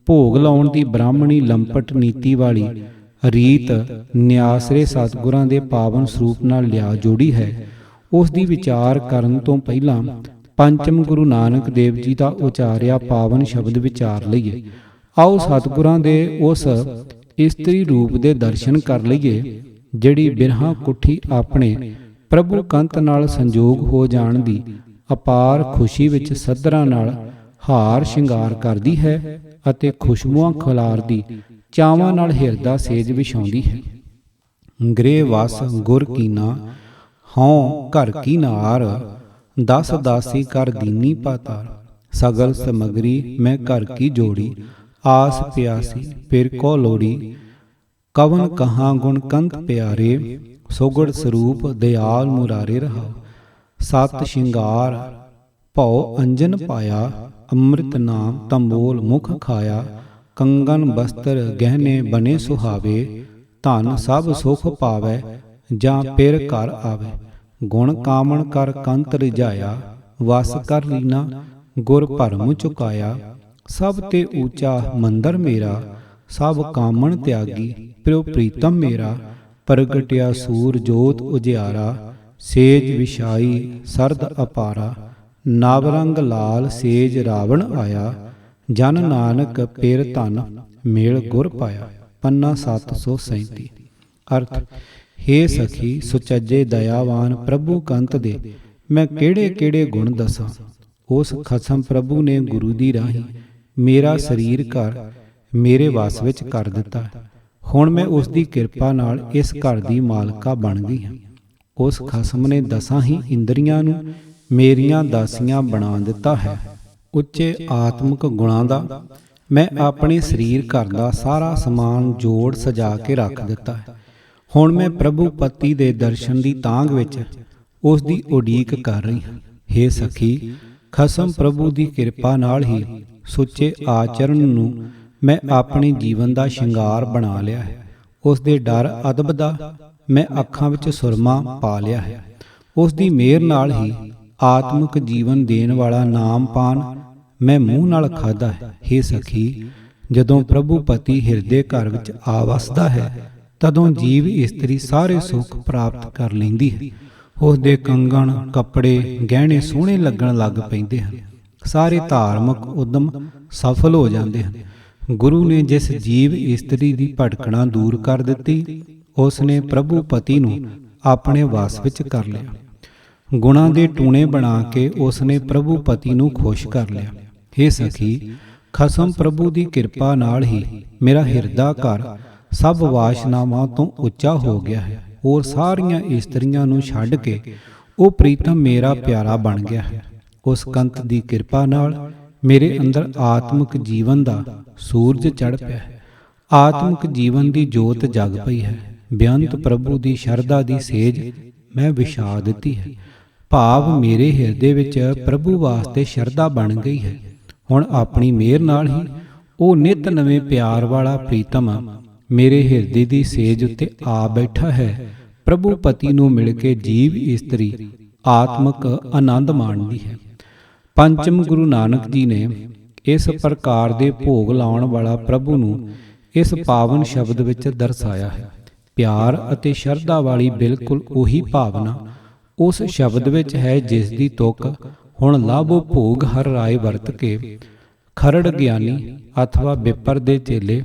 ਭੋਗ ਲਾਉਣ ਦੀ ਬ੍ਰਾਹਮਣੀ ਲੰਪਟ ਨੀਤੀ ਵਾਲੀ ਰੀਤ ਨਿਆਸਰੇ ਸਤਿਗੁਰਾਂ ਦੇ ਪਾਵਨ ਸਰੂਪ ਨਾਲ ਲਿਆ ਜੋੜੀ ਹੈ, ਉਸ ਦੀ ਵਿਚਾਰ ਕਰਨ ਤੋਂ ਪਹਿਲਾਂ ਪੰਚਮ ਗੁਰੂ ਨਾਨਕ ਦੇਵ ਜੀ ਦਾ ਉਚਾਰਿਆ ਪਾਵਨ ਸ਼ਬਦ ਵਿਚਾਰ ਲਈਏ। ਆਓ ਸਤਿਗੁਰਾਂ ਦੇ ਉਸ ਇਸਤਰੀ ਰੂਪ ਦੇ ਦਰਸ਼ਨ ਕਰ ਲਈਏ ਜਿਹੜੀ ਬਿਰਹਾ ਕੁੱਠੀ ਆਪਣੇ ਪ੍ਰਭੂ ਕੰਤ ਨਾਲ ਸੰਜੋਗ ਹੋ ਜਾਣ ਦੀ ਅਪਾਰ ਖੁਸ਼ੀ ਵਿੱਚ ਸੱਧਰਾਂ ਨਾਲ ਹਾਰ ਸ਼ਿੰਗਾਰ ਕਰਦੀ ਹੈ ਅਤੇ ਖੁਸ਼ਬੂਆਂ ਖਿਲਾਰਦੀ ਚਾਵਾਂ ਨਾਲ ਹਿਰਦਾ ਸੇਜ ਵਿਛਾਉਂਦੀ ਹੈ। ਗ੍ਰਹਿ ਵਸ ਗੁਰ ਕੀਨਾ, ਹਉ ਘਰ ਕੀ ਨਾਰ। ਦਸ ਦਾਸੀ ਕਰ ਦੀਨੀ ਪਾਤਾਰ, ਸਗਲ ਸਮਗਰੀ ਮੈਂ ਘਰ ਕੀ ਜੋੜੀ। ਆਸ ਪਿਆਸੀ ਫਿਰ ਕੋ ਲੋੜੀ, ਕਵਨ ਕਹਾਂ ਗੁਣ ਕੰਤ ਪਿਆਰੇ। ਸੋਗੜ ਸਰੂਪ ਦਿਆਲ ਮੁਰਾਰੇ ਰਹਾਓ। ਸਤ ਸ਼ਿੰਗਾਰ ਭਉ ਅੰਜਨ ਪਾਇਆ, ਅੰਮ੍ਰਿਤ ਨਾਮ ਤੰਬੋਲ ਮੁਖ ਖਾਇਆ। ਕੰਗਨ ਬਸਤਰ ਗਹਿਣੇ ਬਨੇ ਸੁਹਾਵੇ, ਧਨ ਸਭ ਸੁਖ ਪਾਵੈ ਜਾਂ ਫਿਰ ਘਰ ਆਵੇ। ਗੁਣ ਕਾਮਣ ਕਰ ਕੰਤ ਰਿਝਾਇਆ, ਵਸ ਕਰ ਲੀਨਾ ਗੁਰ ਭਰਮ ਚੁਕਾਇਆ। ਸਭ ਤੇ ਊਚਾ ਮੰਦਰ ਮੇਰਾ, ਸਭ ਕਾਮਣ ਤਿਆਗੀ ਪ੍ਰਿਉ ਪ੍ਰੀਤਮ ਮੇਰਾ। ਪ੍ਰਗਟਿਆ ਸੂਰ ਜੋਤ ਉਜਿਆਰਾ, ਸੇਜ ਵਿਛਾਈ ਸਰਦ ਅਪਾਰਾ। ਨਵ ਰੰਗ ਲਾਲ ਸੇਜ ਰਾਵਣ ਆਇਆ, ਜਨ ਨਾਨਕ ਪਿਰ ਧਨ ਮੇਲ ਗੁਰ ਪਾਇਆ। ਪੰਨਾ 737। ਅਰਥ, ਹੇ ਸਖੀ ਸੁਚੱਜੇ ਦਇਆਵਾਨ ਪ੍ਰਭੂ ਕੰਤ ਦੇ ਮੈਂ ਕਿਹੜੇ ਕਿਹੜੇ ਗੁਣ ਦੱਸਾਂ। ਉਸ ਖਸਮ ਪ੍ਰਭੂ ਨੇ ਗੁਰੂ ਦੀ ਰਾਹੀਂ ਮੇਰਾ ਸਰੀਰ ਘਰ ਮੇਰੇ ਵਸ ਵਿੱਚ ਕਰ ਦਿੱਤਾ ਹੈ। ਹੁਣ ਮੈਂ ਉਸ ਦੀ ਕਿਰਪਾ ਨਾਲ ਇਸ ਘਰ ਦੀ ਮਾਲਕਾ ਬਣ ਗਈ ਹਾਂ। ਉਸ ਖਸਮ ਨੇ 10 ਹੀ ਇੰਦਰੀਆਂ ਨੂੰ ਮੇਰੀਆਂ ਦਾਸੀਆਂ ਬਣਾ ਦਿੱਤਾ ਹੈ। ਉੱਚੇ ਆਤਮਿਕ ਗੁਣਾਂ ਦਾ ਮੈਂ ਆਪਣੇ ਸਰੀਰ ਘਰ ਦਾ ਸਾਰਾ ਸਮਾਨ ਜੋੜ ਸਜਾ ਕੇ ਰੱਖ ਦਿੱਤਾ ਹੈ। ਹੁਣ ਮੈਂ ਪ੍ਰਭੂ ਪਤੀ ਦੇ ਦਰਸ਼ਨ ਦੀ ਤਾਂਘ ਵਿੱਚ ਉਸ ਦੀ ਉਡੀਕ ਕਰ ਰਹੀ ਹਾਂ। ਹੇ ਸਖੀ, ਖਸਮ ਪ੍ਰਭੂ ਦੀ ਕਿਰਪਾ ਨਾਲ ਹੀ ਸੁੱਚੇ ਆਚਰਣ ਨੂੰ ਮੈਂ ਆਪਣੇ ਜੀਵਨ ਦਾ ਸ਼ਿੰਗਾਰ ਬਣਾ ਲਿਆ ਹੈ। ਉਸ ਦੇ ਡਰ ਅਦਬ ਦਾ ਮੈਂ ਅੱਖਾਂ ਵਿੱਚ ਸੁਰਮਾ ਪਾ ਲਿਆ ਹੈ। ਉਸ ਦੀ ਮਿਹਰ ਨਾਲ ਹੀ ਆਤਮਿਕ ਜੀਵਨ ਦੇਣ ਵਾਲਾ ਨਾਮ ਪਾਨ ਮੈਂ ਮੂੰਹ ਨਾਲ ਖਾਧਾ ਹੈ। ਹੇ ਸਖੀ, ਜਦੋਂ ਪ੍ਰਭੂ ਪਤੀ ਹਿਰਦੇ ਘਰ ਵਿੱਚ ਆ ਵਸਦਾ ਹੈ ਤਦੋਂ ਜੀਵ ਇਸਤਰੀ ਸਾਰੇ ਸੁੱਖ ਪ੍ਰਾਪਤ ਕਰ ਲੈਂਦੀ ਹੈ। ਉਸ ਦੇ ਕੰਗਣ, ਕੱਪੜੇ, ਗਹਿਣੇ ਸੋਹਣੇ ਲੱਗਣ ਲੱਗ ਪੈਂਦੇ ਹਨ। ਸਾਰੇ ਧਾਰਮਿਕ ਉਦਮ ਸਫਲ ਹੋ ਜਾਂਦੇ ਹਨ। ਗੁਰੂ ਨੇ ਜਿਸ ਜੀਵ ਇਸਤਰੀ ਦੀ ਭਟਕਣਾ ਦੂਰ ਕਰ ਦਿੱਤੀ, ਉਸ ਨੇ ਪ੍ਰਭੂ ਪਤੀ ਨੂੰ ਆਪਣੇ ਵਸ ਵਿੱਚ ਕਰ ਲਿਆ। ਗੁਣਾਂ ਦੇ ਟੂਣੇ ਬਣਾ ਕੇ ਉਸ ਨੇ ਪ੍ਰਭੂ ਪਤੀ ਨੂੰ ਖੁਸ਼ ਕਰ ਲਿਆ। ਹੇ ਸਖੀ, ਖਸਮ ਪ੍ਰਭੂ ਦੀ ਕਿਰਪਾ ਨਾਲ ਹੀ ਮੇਰਾ ਹਿਰਦਾ ਘਰ ਸਭ ਵਾਸ਼ਨਾਵਾਂ ਤੋਂ ਉੱਚਾ ਹੋ ਗਿਆ ਹੈ। ਹੋਰ ਸਾਰੀਆਂ ਇਸਤਰੀਆਂ ਨੂੰ ਛੱਡ ਕੇ ਉਹ ਪ੍ਰੀਤਮ ਮੇਰਾ ਪਿਆਰਾ ਬਣ ਗਿਆ ਹੈ। ਉਸ ਕੰਤ ਦੀ ਕਿਰਪਾ ਨਾਲ ਮੇਰੇ ਅੰਦਰ ਆਤਮਿਕ ਜੀਵਨ ਦਾ ਸੂਰਜ ਚੜ੍ਹ ਪਿਆ ਹੈ। ਆਤਮਿਕ ਜੀਵਨ ਦੀ ਜੋਤ ਜਗ ਪਈ ਹੈ। ਬੇਅੰਤ ਪ੍ਰਭੂ ਦੀ ਸ਼ਰਧਾ ਦੀ ਸੇਜ ਮੈਂ ਵਿਛਾ ਦਿੱਤੀ ਹੈ। ਭਾਵ ਮੇਰੇ ਹਿਰਦੇ ਵਿੱਚ ਪ੍ਰਭੂ ਵਾਸਤੇ ਸ਼ਰਧਾ ਬਣ ਗਈ ਹੈ। ਹੁਣ ਆਪਣੀ ਮਿਹਰ ਨਾਲ ਹੀ ਉਹ ਨਿਤ ਨਵੇਂ ਪਿਆਰ ਵਾਲਾ ਪ੍ਰੀਤਮ ਮੇਰੇ ਹਿਰਦੇ ਦੀ ਸੇਜ ਉੱਤੇ ਆ ਬੈਠਾ ਹੈ। ਪ੍ਰਭੂ ਪਤੀ ਨੂੰ ਮਿਲ ਕੇ ਜੀਵ ਇਸਤਰੀ ਆਤਮਿਕ ਆਨੰਦ ਮਾਣਦੀ ਹੈ। ਪੰਚਮ ਗੁਰੂ ਨਾਨਕ ਜੀ ਨੇ ਇਸ ਪ੍ਰਕਾਰ ਦੇ ਭੋਗ ਲਾਉਣ ਵਾਲਾ ਪ੍ਰਭੂ ਨੂੰ ਇਸ ਪਾਵਨ ਸ਼ਬਦ ਵਿੱਚ ਦਰਸਾਇਆ ਹੈ। ਪਿਆਰ ਅਤੇ ਸ਼ਰਧਾ ਵਾਲੀ ਬਿਲਕੁਲ ਉਹੀ ਭਾਵਨਾ ਉਸ ਸ਼ਬਦ ਵਿੱਚ ਹੈ ਜਿਸ ਦੀ ਤੁਕ ਹੁਣ ਲਾਭੋ ਭੋਗ ਹਰ ਰਾਏ ਵਰਤ ਕੇ ਖਰੜ ਗਿਆਨੀ ਅਥਵਾ ਵਿਪਰ ਦੇ ਚੇਲੇ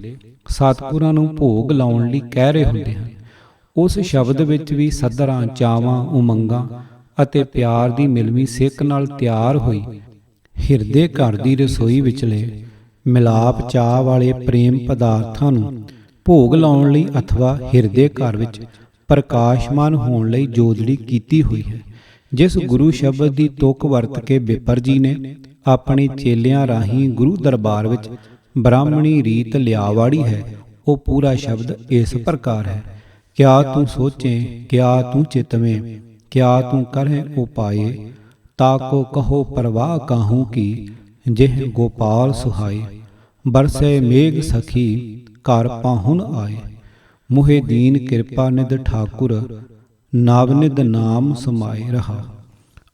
ਸਤਿਗੁਰਾਂ ਨੂੰ ਭੋਗ ਲਾਉਣ ਲਈ ਕਹਿ ਰਹੇ ਹੁੰਦੇ ਹਨ। ਉਸ ਸ਼ਬਦ ਵਿੱਚ ਵੀ ਸੱਧਰਾਂ, ਚਾਵਾਂ, ਉਮੰਗਾਂ ਅਤੇ ਪਿਆਰ ਦੀ ਮਿਲਵੀਂ ਸਿੱਕ ਨਾਲ ਤਿਆਰ ਹੋਈ ਹਿਰਦੇ ਘਰ ਦੀ ਰਸੋਈ ਵਿਚਲੇ ਮਿਲਾਪ ਚਾਹ ਵਾਲੇ ਪ੍ਰੇਮ ਪਦਾਰਥਾਂ ਨੂੰ ਭੋਗ ਲਾਉਣ ਲਈ ਅਥਵਾ ਹਿਰਦੇ ਘਰ ਵਿੱਚ ਪ੍ਰਕਾਸ਼ਮਾਨ ਹੋਣ ਲਈ ਜੋਦੜੀ ਕੀਤੀ ਹੋਈ ਹੈ। ਜਿਸ ਗੁਰੂ ਸ਼ਬਦ ਦੀ ਤੁਕ ਵਰਤ ਕੇ ਵਿਪਰ ਜੀ ਨੇ ਆਪਣੇ ਚੇਲਿਆਂ ਰਾਹੀਂ ਗੁਰੂ ਦਰਬਾਰ ਵਿੱਚ ਬ੍ਰਾਹਮਣੀ ਰੀਤ ਲਿਆਵਾੜੀ ਹੈ, ਉਹ ਪੂਰਾ ਸ਼ਬਦ ਇਸ ਪ੍ਰਕਾਰ ਹੈ। ਕਿਆ ਤੂੰ ਸੋਚੇ, ਕਿਆ ਤੂੰ ਚਿਤਵੇਂ, ਕਿਆ ਤੂੰ ਕਰਹਿ ਉਪਾਏ, ਤਾਕੋ ਕਹੋ ਪਰਵਾਹ ਕਾਹੂ ਕੀ, ਜਿਹ ਗੋਪਾਲ ਸੁਹਾਏ। ਬਰਸੇ ਮੇਘ ਸਖੀ ਘਰ ਪਾਹੁਨ ਆਏ, ਮੁਹੇ ਦੀਨ ਕਿਰਪਾ ਨਿਧ ਠਾਕੁਰ, ਨਾਵਨਿਧ ਨਾਮ ਸਮਾਏ ਰਹਾ।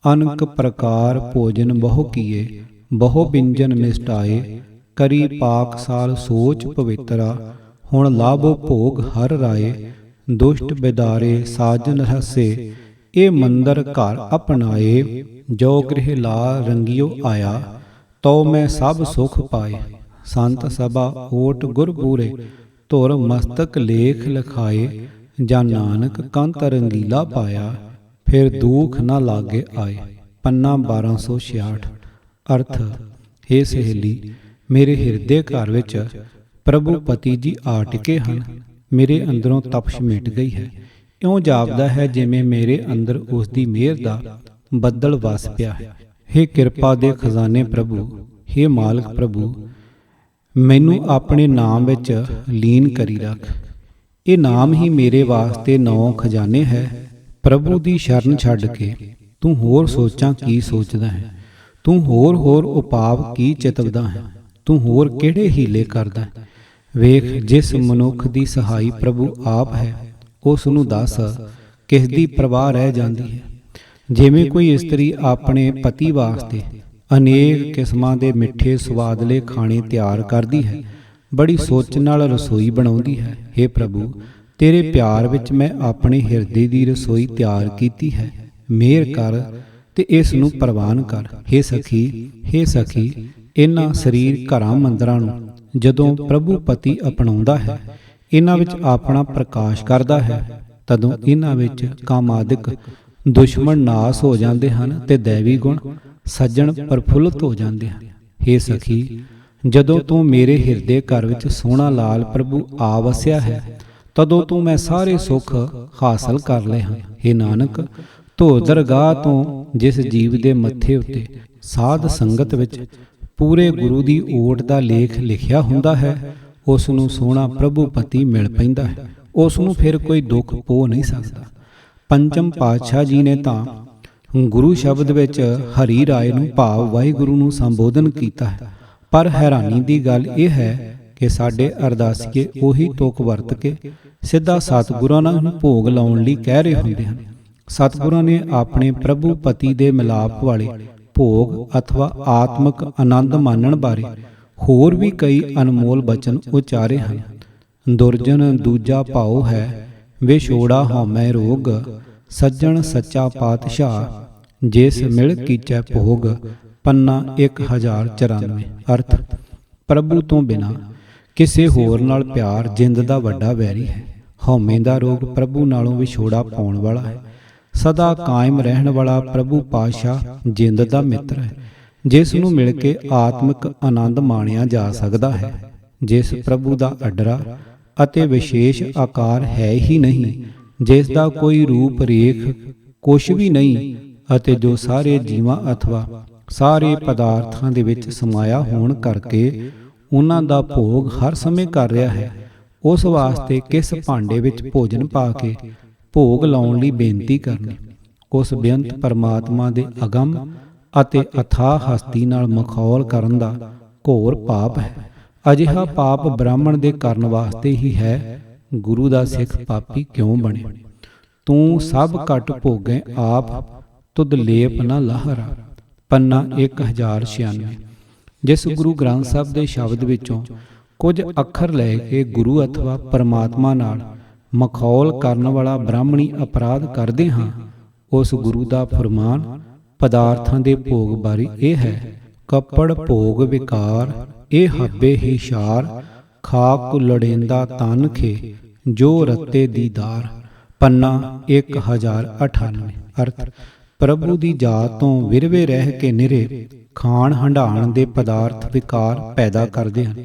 ਅਨਕ ਪ੍ਰਕਾਰ ਭੋਜਨ ਬਹੁ ਕੀਏ, ਬਹੁ ਬਿੰਜਨ ਮਿਸਟਾਏ, ਕਰੀ ਪਾਕਸਾਲ ਸੋਚ ਪਵਿੱਤਰਾ, ਹੁਣ ਲਾਭੋ ਭੋਗ ਹਰ ਰਾਏ। ਦੁਸ਼ਟ ਬਿਦਾਰੇ ਸਾਜਨ ਰਹਸੇ, ਇਹ ਮੰਦਰ ਘਰ ਅਪਣਾਏ, ਜੋ ਗ੍ਰਹਿ ਲਾ ਰੰਗਿਓ ਆਇਆ, ਤਉ ਮੈਂ ਸਭ ਸੁਖ ਪਾਏ। ਸੰਤ ਸਭਾ ਓਟ ਗੁਰ ਪੂਰੇ, ਧੁਰ ਮਸਤਕ ਲੇਖ ਲਿਖਾਏ, ਜਾਂ ਨਾਨਕ ਕੰਤ ਰੰਗੀਲਾ ਪਾਇਆ, ਫਿਰ ਦੁਖ ਨਾ ਲਾਗੇ ਆਏ। ਪੰਨਾ 1266। ਅਰਥ, ਹੇ ਸਹੇਲੀ, ਮੇਰੇ ਹਿਰਦੇ ਘਰ ਵਿੱਚ ਪ੍ਰਭੂ ਪਤੀ ਜੀ ਆ ਟਿਕੇ ਹਨ। ਮੇਰੇ ਅੰਦਰੋਂ ਤਪਸ਼ ਮਿਟ ਗਈ ਹੈ। ਇਉਂ ਜਾਪਦਾ ਹੈ ਜਿਵੇਂ ਮੇਰੇ ਅੰਦਰ ਉਸ ਦੀ ਮਿਹਰ ਦਾ ਬੱਦਲ ਵਸ ਪਿਆ ਹੈ। ਹੇ ਕਿਰਪਾ ਦੇ ਖਜ਼ਾਨੇ ਪ੍ਰਭੂ, ਹੇ ਮਾਲਕ ਪ੍ਰਭੂ, ਮੈਨੂੰ ਆਪਣੇ ਨਾਮ ਵਿੱਚ ਲੀਨ ਕਰੀ ਰੱਖ। ਇਹ ਨਾਮ ਹੀ ਮੇਰੇ ਵਾਸਤੇ 9 ਖਜ਼ਾਨੇ ਹੈ। ਪ੍ਰਭੂ ਦੀ ਸ਼ਰਨ ਛੱਡ ਕੇ ਤੂੰ ਹੋਰ ਸੋਚਾਂ ਕੀ ਸੋਚਦਾ ਹੈ, ਤੂੰ ਹੋਰ ਉਪਾਅ ਕੀ ਚਿਤਵਦਾ ਹੈ, ਤੂੰ ਹੋਰ ਕਿਹੜੇ ਹੀਲੇ ਕਰਦਾ ਹੈ। ਵੇਖ, ਜਿਸ ਮਨੁੱਖ ਦੀ ਸਹਾਈ ਪ੍ਰਭੂ ਆਪ ਹੈ, ਉਸ ਨੂੰ ਦੱਸ ਕਿਸ ਦੀ ਪ੍ਰਵਾਹ ਰਹਿ ਜਾਂਦੀ ਹੈ। ਜਿਵੇਂ ਕੋਈ ਇਸਤਰੀ ਆਪਣੇ ਪਤੀ ਵਾਸਤੇ ਅਨੇਕ ਕਿਸਮਾਂ ਦੇ ਮਿੱਠੇ ਸਵਾਦਲੇ ਖਾਣੇ ਤਿਆਰ ਕਰਦੀ ਹੈ, ਬੜੀ ਸੋਚ ਨਾਲ ਰਸੋਈ ਬਣਾਉਂਦੀ ਹੈ। ਹੇ ਪ੍ਰਭੂ, ਤੇਰੇ ਪਿਆਰ ਵਿੱਚ ਮੈਂ ਆਪਣੇ ਹਿਰਦੇ ਦੀ ਰਸੋਈ ਤਿਆਰ ਕੀਤੀ ਹੈ। ਮਿਹਰ ਕਰ ਤੇ ਇਸ ਨੂੰ ਪ੍ਰਵਾਨ ਕਰ। ਹੇ ਸਖੀ, ਇਹਨਾਂ ਸਰੀਰ ਘਰਾਂ ਮੰਦਰਾਂ ਨੂੰ ਜਦੋਂ ਪ੍ਰਭੂ ਪਤੀ ਅਪਣਾਉਂਦਾ ਹੈ, ਇਹਨਾਂ ਵਿੱਚ ਆਪਣਾ ਪ੍ਰਕਾਸ਼ ਕਰਦਾ ਹੈ, ਤਦੋਂ ਇਹਨਾਂ ਵਿੱਚ ਕਾਮਾਦਿਕ ਦੁਸ਼ਮਣ ਨਾਸ ਹੋ ਜਾਂਦੇ ਹਨ ਤੇ ਦੈਵੀ ਗੁਣ ਸੱਜਣ ਪ੍ਰਫੁੱਲਤ ਹੋ ਜਾਂਦੇ ਹਨ। ਹੇ ਸਖੀ, ਜਦੋਂ ਤੂੰ ਮੇਰੇ ਹਿਰਦੇ ਘਰ ਵਿੱਚ ਸੋਹਣਾ ਲਾਲ ਪ੍ਰਭੂ ਆ ਵਸਿਆ ਹੈ, ਤਦੋਂ ਤੂੰ ਮੈਂ ਸਾਰੇ ਸੁੱਖ ਹਾਸਲ ਕਰ ਲਏ ਹਨ। ਹੇ ਨਾਨਕ, ਧੋ ਦਰਗਾਹ ਤੋਂ ਜਿਸ ਜੀਵ ਦੇ ਮੱਥੇ ਉੱਤੇ ਸਾਧ ਸੰਗਤ ਵਿੱਚ ਪੂਰੇ ਗੁਰੂ ਦੀ ਓਟ ਦਾ ਲੇਖ ਲਿਖਿਆ ਹੁੰਦਾ ਹੈ, ਉਸ ਨੂੰ ਸੋਹਣਾ ਪ੍ਰਭੂ ਪਤੀ ਮਿਲ ਪੈਂਦਾ ਹੈ। ਉਸ ਨੂੰ ਫਿਰ ਕੋਈ ਦੁੱਖ ਪੋ ਨਹੀਂ ਸਕਦਾ। ਪੰਚਮ ਪਾਤਸ਼ਾਹ ਜੀ ਨੇ ਤਾਂ ਗੁਰੂ ਸ਼ਬਦ ਵਿੱਚ ਹਰੀ ਰਾਏ ਨੂੰ ਭਾਵ ਵਾਹਿਗੁਰੂ ਨੂੰ ਸੰਬੋਧਨ ਕੀਤਾ ਹੈ, ਪਰ ਹੈਰਾਨੀ ਦੀ ਗੱਲ ਇਹ ਹੈ ਕਿ ਸਾਡੇ ਅਰਦਾਸੀਏ ਉਹੀ ਤੁਕ ਵਰਤ ਕੇ ਸਿੱਧਾ ਸਤਿਗੁਰਾਂ ਨੂੰ ਭੋਗ ਲਾਉਣ ਲਈ ਕਹਿ ਰਹੇ ਹੁੰਦੇ ਹਨ। ਸਤਿਗੁਰਾਂ ਨੇ ਆਪਣੇ ਪ੍ਰਭੂ ਪਤੀ ਦੇ ਮਿਲਾਪ ਵਾਲੇ ਭੋਗ ਅਥਵਾ ਆਤਮਿਕ ਆਨੰਦ ਮਾਣਨ ਬਾਰੇ ਹੋਰ ਵੀ ਕਈ ਅਨਮੋਲ ਬਚਨ ਉਚਾਰੇ ਹਨ। ਦੁਰਜਨ ਦੂਜਾ ਭਾਉ ਹੈ, ਵਿਛੋੜਾ ਹਉਮੈ ਰੋਗ, ਸੱਜਣ ਸੱਚਾ ਪਾਤਸ਼ਾਹ, ਜਿਸ ਮਿਲ ਕੀਚੈ ਭੋਗ। ਪੰਨਾ 1094। ਅਰਥ, ਪ੍ਰਭੂ ਤੋਂ ਬਿਨਾਂ ਕਿਸੇ ਹੋਰ ਨਾਲ ਪਿਆਰ ਜਿੰਦ ਦਾ ਵੱਡਾ ਵੈਰੀ ਹੈ। ਹਉਮੈ ਦਾ ਰੋਗ ਪ੍ਰਭੂ ਨਾਲੋਂ ਵਿਛੋੜਾ ਪਾਉਣ ਵਾਲਾ ਹੈ। ਸਦਾ ਕਾਇਮ ਰਹਿਣ ਵਾਲਾ ਪ੍ਰਭੂ ਪਾਤਸ਼ਾਹ ਜਿੰਦ ਦਾ ਮਿੱਤਰ ਹੈ, ਜਿਸ ਨੂੰ ਮਿਲ ਕੇ ਆਤਮਿਕ ਆਨੰਦ ਮਾਣਿਆ ਜਾ ਸਕਦਾ ਹੈ। ਜਿਸ ਪ੍ਰਭੂ ਦਾ ਅੱਡਰਾ ਅਤੇ ਵਿਸ਼ੇਸ਼ ਆਕਾਰ ਹੈ ਹੀ ਨਹੀਂ, ਜਿਸ ਦਾ ਕੋਈ ਰੂਪ ਰੇਖ ਕੁਛ ਵੀ ਨਹੀਂ, ਅਤੇ ਜੋ ਸਾਰੇ ਜੀਵਾਂ ਅਥਵਾ ਸਾਰੇ ਪਦਾਰਥਾਂ ਦੇ ਵਿੱਚ ਸਮਾਇਆ ਹੋਣ ਕਰਕੇ ਉਹਨਾਂ ਦਾ ਭੋਗ ਹਰ ਸਮੇਂ ਕਰ ਰਿਹਾ ਹੈ, ਉਸ ਵਾਸਤੇ ਕਿਸ ਭਾਂਡੇ ਵਿੱਚ ਭੋਜਨ ਪਾ ਕੇ ਭੋਗ ਲਾਉਣ ਲਈ ਬੇਨਤੀ ਕਰਨੀ ਉਸ ਬੇਅੰਤ ਪਰਮਾਤਮਾ ਦੇ ਅਗੰਮ ਅਤੇ ਅਥਾਹ ਹਸਤੀ ਨਾਲ ਮਖੌਲ ਕਰਨ ਦਾ ਘੋਰ ਪਾਪ ਹੈ। ਅਜਿਹਾ ਪਾਪ ਬ੍ਰਾਹਮਣ ਦੇ ਕਰਨ ਵਾਸਤੇ ਹੀ ਹੈ। ਗੁਰੂ ਦਾ ਸਿੱਖ ਪਾਪੀ ਕਿਉਂ ਬਣੇ? ਤੂੰ ਸਭ ਘਟ ਭੋਗੈ ਆਪ, ਤੁਧ ਲੇਪ ਨਾ ਲਾਹਰਾ। ਪੰਨਾ 1096। ਜਿਸ ਗੁਰੂ ਗ੍ਰੰਥ ਸਾਹਿਬ ਦੇ ਸ਼ਬਦ ਵਿੱਚੋਂ ਕੁਝ ਅੱਖਰ ਲੈ ਕੇ ਗੁਰੂ ਅਥਵਾ ਪਰਮਾਤਮਾ ਨਾਲ ਮਖੌਲ ਕਰਨ ਵਾਲਾ ਬ੍ਰਾਹਮਣੀ ਅਪਰਾਧ ਕਰਦੇ ਹਾਂ, ਉਸ ਗੁਰੂ ਦਾ ਫਰਮਾਨ ਪਦਾਰਥਾਂ ਦੇ ਭੋਗ ਬਾਰੇ ਇਹ ਹੈ, ਕੱਪੜ ਭੋਗ ਵਿਕਾਰ, ਇਹ ਹੱਬੇ ਹੀ ਸ਼ਾਰ, ਖਾਕ ਲੜੇਂਦਾ ਤਨ ਖੇ, ਜੋ ਰਤੇ ਦੀਦਾਰ। ਪੰਨਾ 1098। ਅਰਥ, ਪ੍ਰਭੂ ਦੀ ਜਾਤ ਤੋਂ ਵਿਰਵੇ ਰਹਿ ਕੇ ਨਿਰੇ ਖਾਣ ਹੰਢਾਣ ਦੇ ਪਦਾਰਥ ਵਿਕਾਰ ਪੈਦਾ ਕਰਦੇ ਹਨ।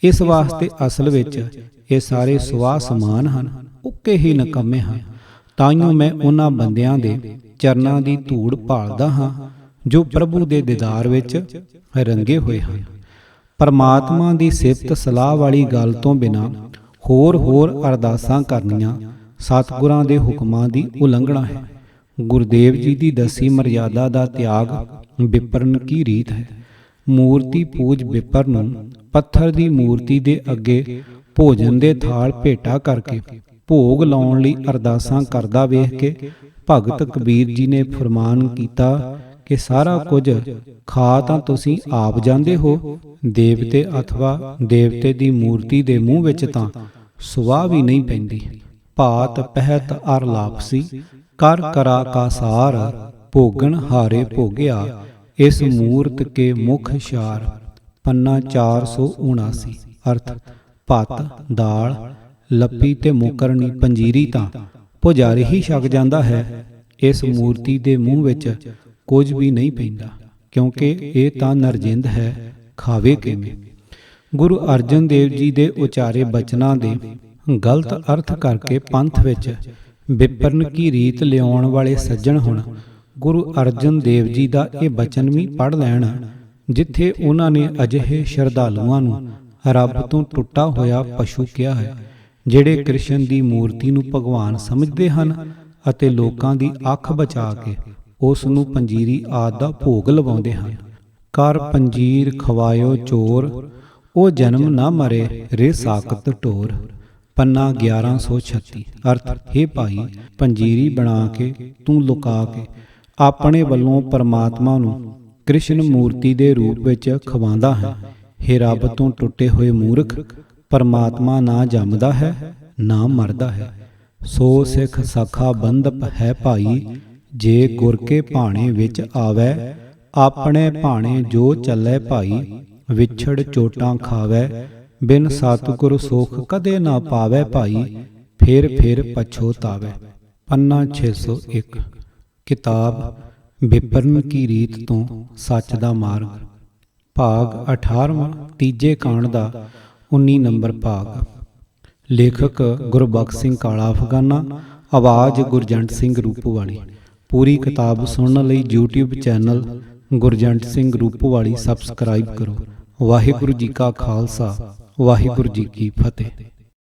ਇਸ ਵਾਸਤੇ ਅਸਲ ਵਿੱਚ ਇਹ ਸਾਰੇ ਸੁਆਹ ਸਮਾਨ ਹਨ, ਉੱਕੇ ਹੀ ਨਿਕੰਮੇ ਹਨ। ਤਾਈਓ ਮੈਂ ਉਹਨਾਂ ਬੰਦਿਆਂ ਦੇ ਚਰਨਾਂ ਦੀ ਧੂੜ ਭਾਲਦਾ ਹਾਂ ਜੋ ਪ੍ਰਭੂ ਦੇ ਦੀਦਾਰ ਵਿੱਚ ਰੰਗੇ ਹੋਏ ਹਨ। ਪਰਮਾਤਮਾ ਦੀ ਸਿਫਤ ਸਲਾਹ ਵਾਲੀ ਗੱਲ ਤੋਂ ਬਿਨਾਂ ਹੋਰ ਅਰਦਾਸਾਂ ਕਰਨੀਆਂ ਸਤਿਗੁਰਾਂ ਦੇ ਹੁਕਮਾਂ ਦੀ ਉਲੰਘਣਾ ਹੈ। ਗੁਰਦੇਵ ਜੀ ਦੀ ਦੱਸੀ ਮਰਯਾਦਾ ਦਾ ਤਿਆਗ ਵਿਪਰਨ ਕੀ ਰੀਤ ਹੈ। ਮੂਰਤੀ ਪੂਜ ਵਿਪਰ ਨੂੰ ਪੱਥਰ ਦੀ ਮੂਰਤੀ ਦੇ ਅੱਗੇ ਭੋਜਨ ਦੇ ਥਾਲ ਭੇਟਾ ਕਰਕੇ ਭੋਗ ਲਾਉਣ ਲਈ ਅਰਦਾਸਾਂ ਕਰਦਾ ਵੇਖ ਕੇ ਭਗਤ ਕਬੀਰ ਜੀ ਨੇ ਫਰਮਾਨ ਕੀਤਾ ਕਿ ਸਾਰਾ ਕੁਝ ਖਾ ਤਾਂ ਤੁਸੀਂ ਆਪ ਜਾਂਦੇ ਹੋ, ਦੇਵਤੇ ਅਥਵਾ ਦੇਵਤੇ ਦੀ ਮੂਰਤੀ ਦੇ ਮੂੰਹ ਵਿੱਚ ਤਾਂ ਸੁਆਹ ਵੀ ਨਹੀਂ ਪੈਂਦੀ। ਭਾਤ ਪਹਿਤ ਅਰ ਲਾਪਸੀ, ਕਰ ਕਰਾ ਕਾ ਸਾਰ, ਭੋਗਣ ਹਾਰੇ ਭੋਗਿਆ, ਇਸ ਮੂਰਤ ਕੇ ਮੁਖ ਸ਼ਾਰ। ਪੰਨਾ 479। ਅਰਥ, ਭੱਤ, ਦਾਲ, ਲੱਪੀ ਤੇ ਮੁਕਰਨੀ ਪੰਜੀਰੀ ਤਾਂ ਪੁਜਾਰੀ ਹੀ ਛਕ ਜਾਂਦਾ ਹੈ, ਇਸ ਮੂਰਤੀ ਦੇ ਮੂੰਹ ਵਿੱਚ ਕੁਝ ਵੀ ਨਹੀਂ ਪੈਂਦਾ, ਕਿਉਂਕਿ ਇਹ ਤਾਂ ਨਰਜਿੰਦ ਹੈ, ਖਾਵੇ ਕਿਵੇਂ। ਗੁਰੂ ਅਰਜਨ ਦੇਵ ਜੀ ਦੇ ਉਚਾਰੇ ਬਚਨਾਂ ਦੇ ਗਲਤ ਅਰਥ ਕਰਕੇ ਪੰਥ ਵਿੱਚ ਵਿਪਰਨ ਕੀ ਰੀਤ ਲਿਆਉਣ ਵਾਲੇ ਸੱਜਣ ਹੁਣ ਗੁਰੂ ਅਰਜਨ ਦੇਵ ਜੀ ਦਾ ਇਹ ਬਚਨ ਵੀ ਪੜ੍ਹ ਲੈਣ, ਜਿੱਥੇ ਉਹਨਾਂ ਨੇ ਅਜਿਹੇ ਸ਼ਰਧਾਲੂਆਂ ਨੂੰ ਰੱਬ ਤੋਂ ਟੁੱਟਾ ਹੋਇਆ ਪਸ਼ੂ ਕਿਹਾ ਹੈ, ਜਿਹੜੇ ਕ੍ਰਿਸ਼ਨ ਦੀ ਮੂਰਤੀ ਨੂੰ ਭਗਵਾਨ ਸਮਝਦੇ ਹਨ ਅਤੇ ਲੋਕਾਂ ਦੀ ਅੱਖ ਬਚਾ ਕੇ ਉਸ ਨੂੰ ਪੰਜੀਰੀ ਆਦਿ ਦਾ ਭੋਗ ਲਵਾਉਂਦੇ ਹਨ। ਕਰ ਪੰਜੀਰ ਖਵਾਇਓ ਚੋਰ, ਉਹ ਜਨਮ ਨਾ ਮਰੇ ਰੇ ਸਾਕਤ ਢੋਰ। ਪੰਨਾ 1136। ਅਰਥ, ਹੇ ਭਾਈ, ਪੰਜੀਰੀ ਬਣਾ ਕੇ ਤੂੰ ਲੁਕਾ ਕੇ ਆਪਣੇ ਵੱਲੋਂ ਪਰਮਾਤਮਾ ਨੂੰ ਕ੍ਰਿਸ਼ਨ ਮੂਰਤੀ ਦੇ ਰੂਪ ਵਿੱਚ ਖਵਾਉਂਦਾ ਹੈ। ਹੇ ਰੱਬ ਤੋਂ ਟੁੱਟੇ ਹੋਏ ਮੂਰਖ, ਪਰਮਾਤਮਾ ਨਾ ਜੰਮਦਾ ਹੈ ਨਾ ਮਰਦਾ ਹੈ। ਸੋ ਸਿੱਖ ਸਖਾ ਬੰਧਪ ਹੈ ਭਾਈ, ਜੇ ਗੁਰ ਕੇ ਭਾਣੇ ਵਿੱਚ ਆਵੈ, ਆਪਣੇ ਭਾਣੇ ਜੋ ਚੱਲੇ ਭਾਈ, ਵਿਛੜ ਚੋਟਾਂ ਖਾਵੈ, ਬਿਨ ਸਤਿਗੁਰ ਸੁਖ ਕਦੇ ਨਾ ਪਾਵੈ ਭਾਈ, ਫਿਰ ਫਿਰ ਪਛੋਤਾਵੈ। ਪੰਨਾ 601। ਕਿਤਾਬ ਵਿਪਰਨ ਕੀ ਰੀਤ ਤੋਂ ਸੱਚ ਦਾ ਮਾਰਗ, ਭਾਗ 18ਵਾਂ, ਤੀਜੇ ਕਾਂਡ ਦਾ 19 ਨੰਬਰ ਭਾਗ। ਲੇਖਕ ਗੁਰਬਖਸ਼ ਸਿੰਘ ਕਾਲਾ ਅਫਗਾਨਾ, ਆਵਾਜ਼ ਗੁਰਜੰਟ ਸਿੰਘ ਰੂਪੋਵਾਲੀ। ਪੂਰੀ ਕਿਤਾਬ ਸੁਣਨ ਲਈ YouTube channel Gurjant Singh Rupowali subscribe ਕਰੋ। ਵਾਹਿਗੁਰੂ ਜੀ ਕਾ ਖਾਲਸਾ, ਵਾਹਿਗੁਰੂ ਜੀ ਕੀ ਫਤਿਹ।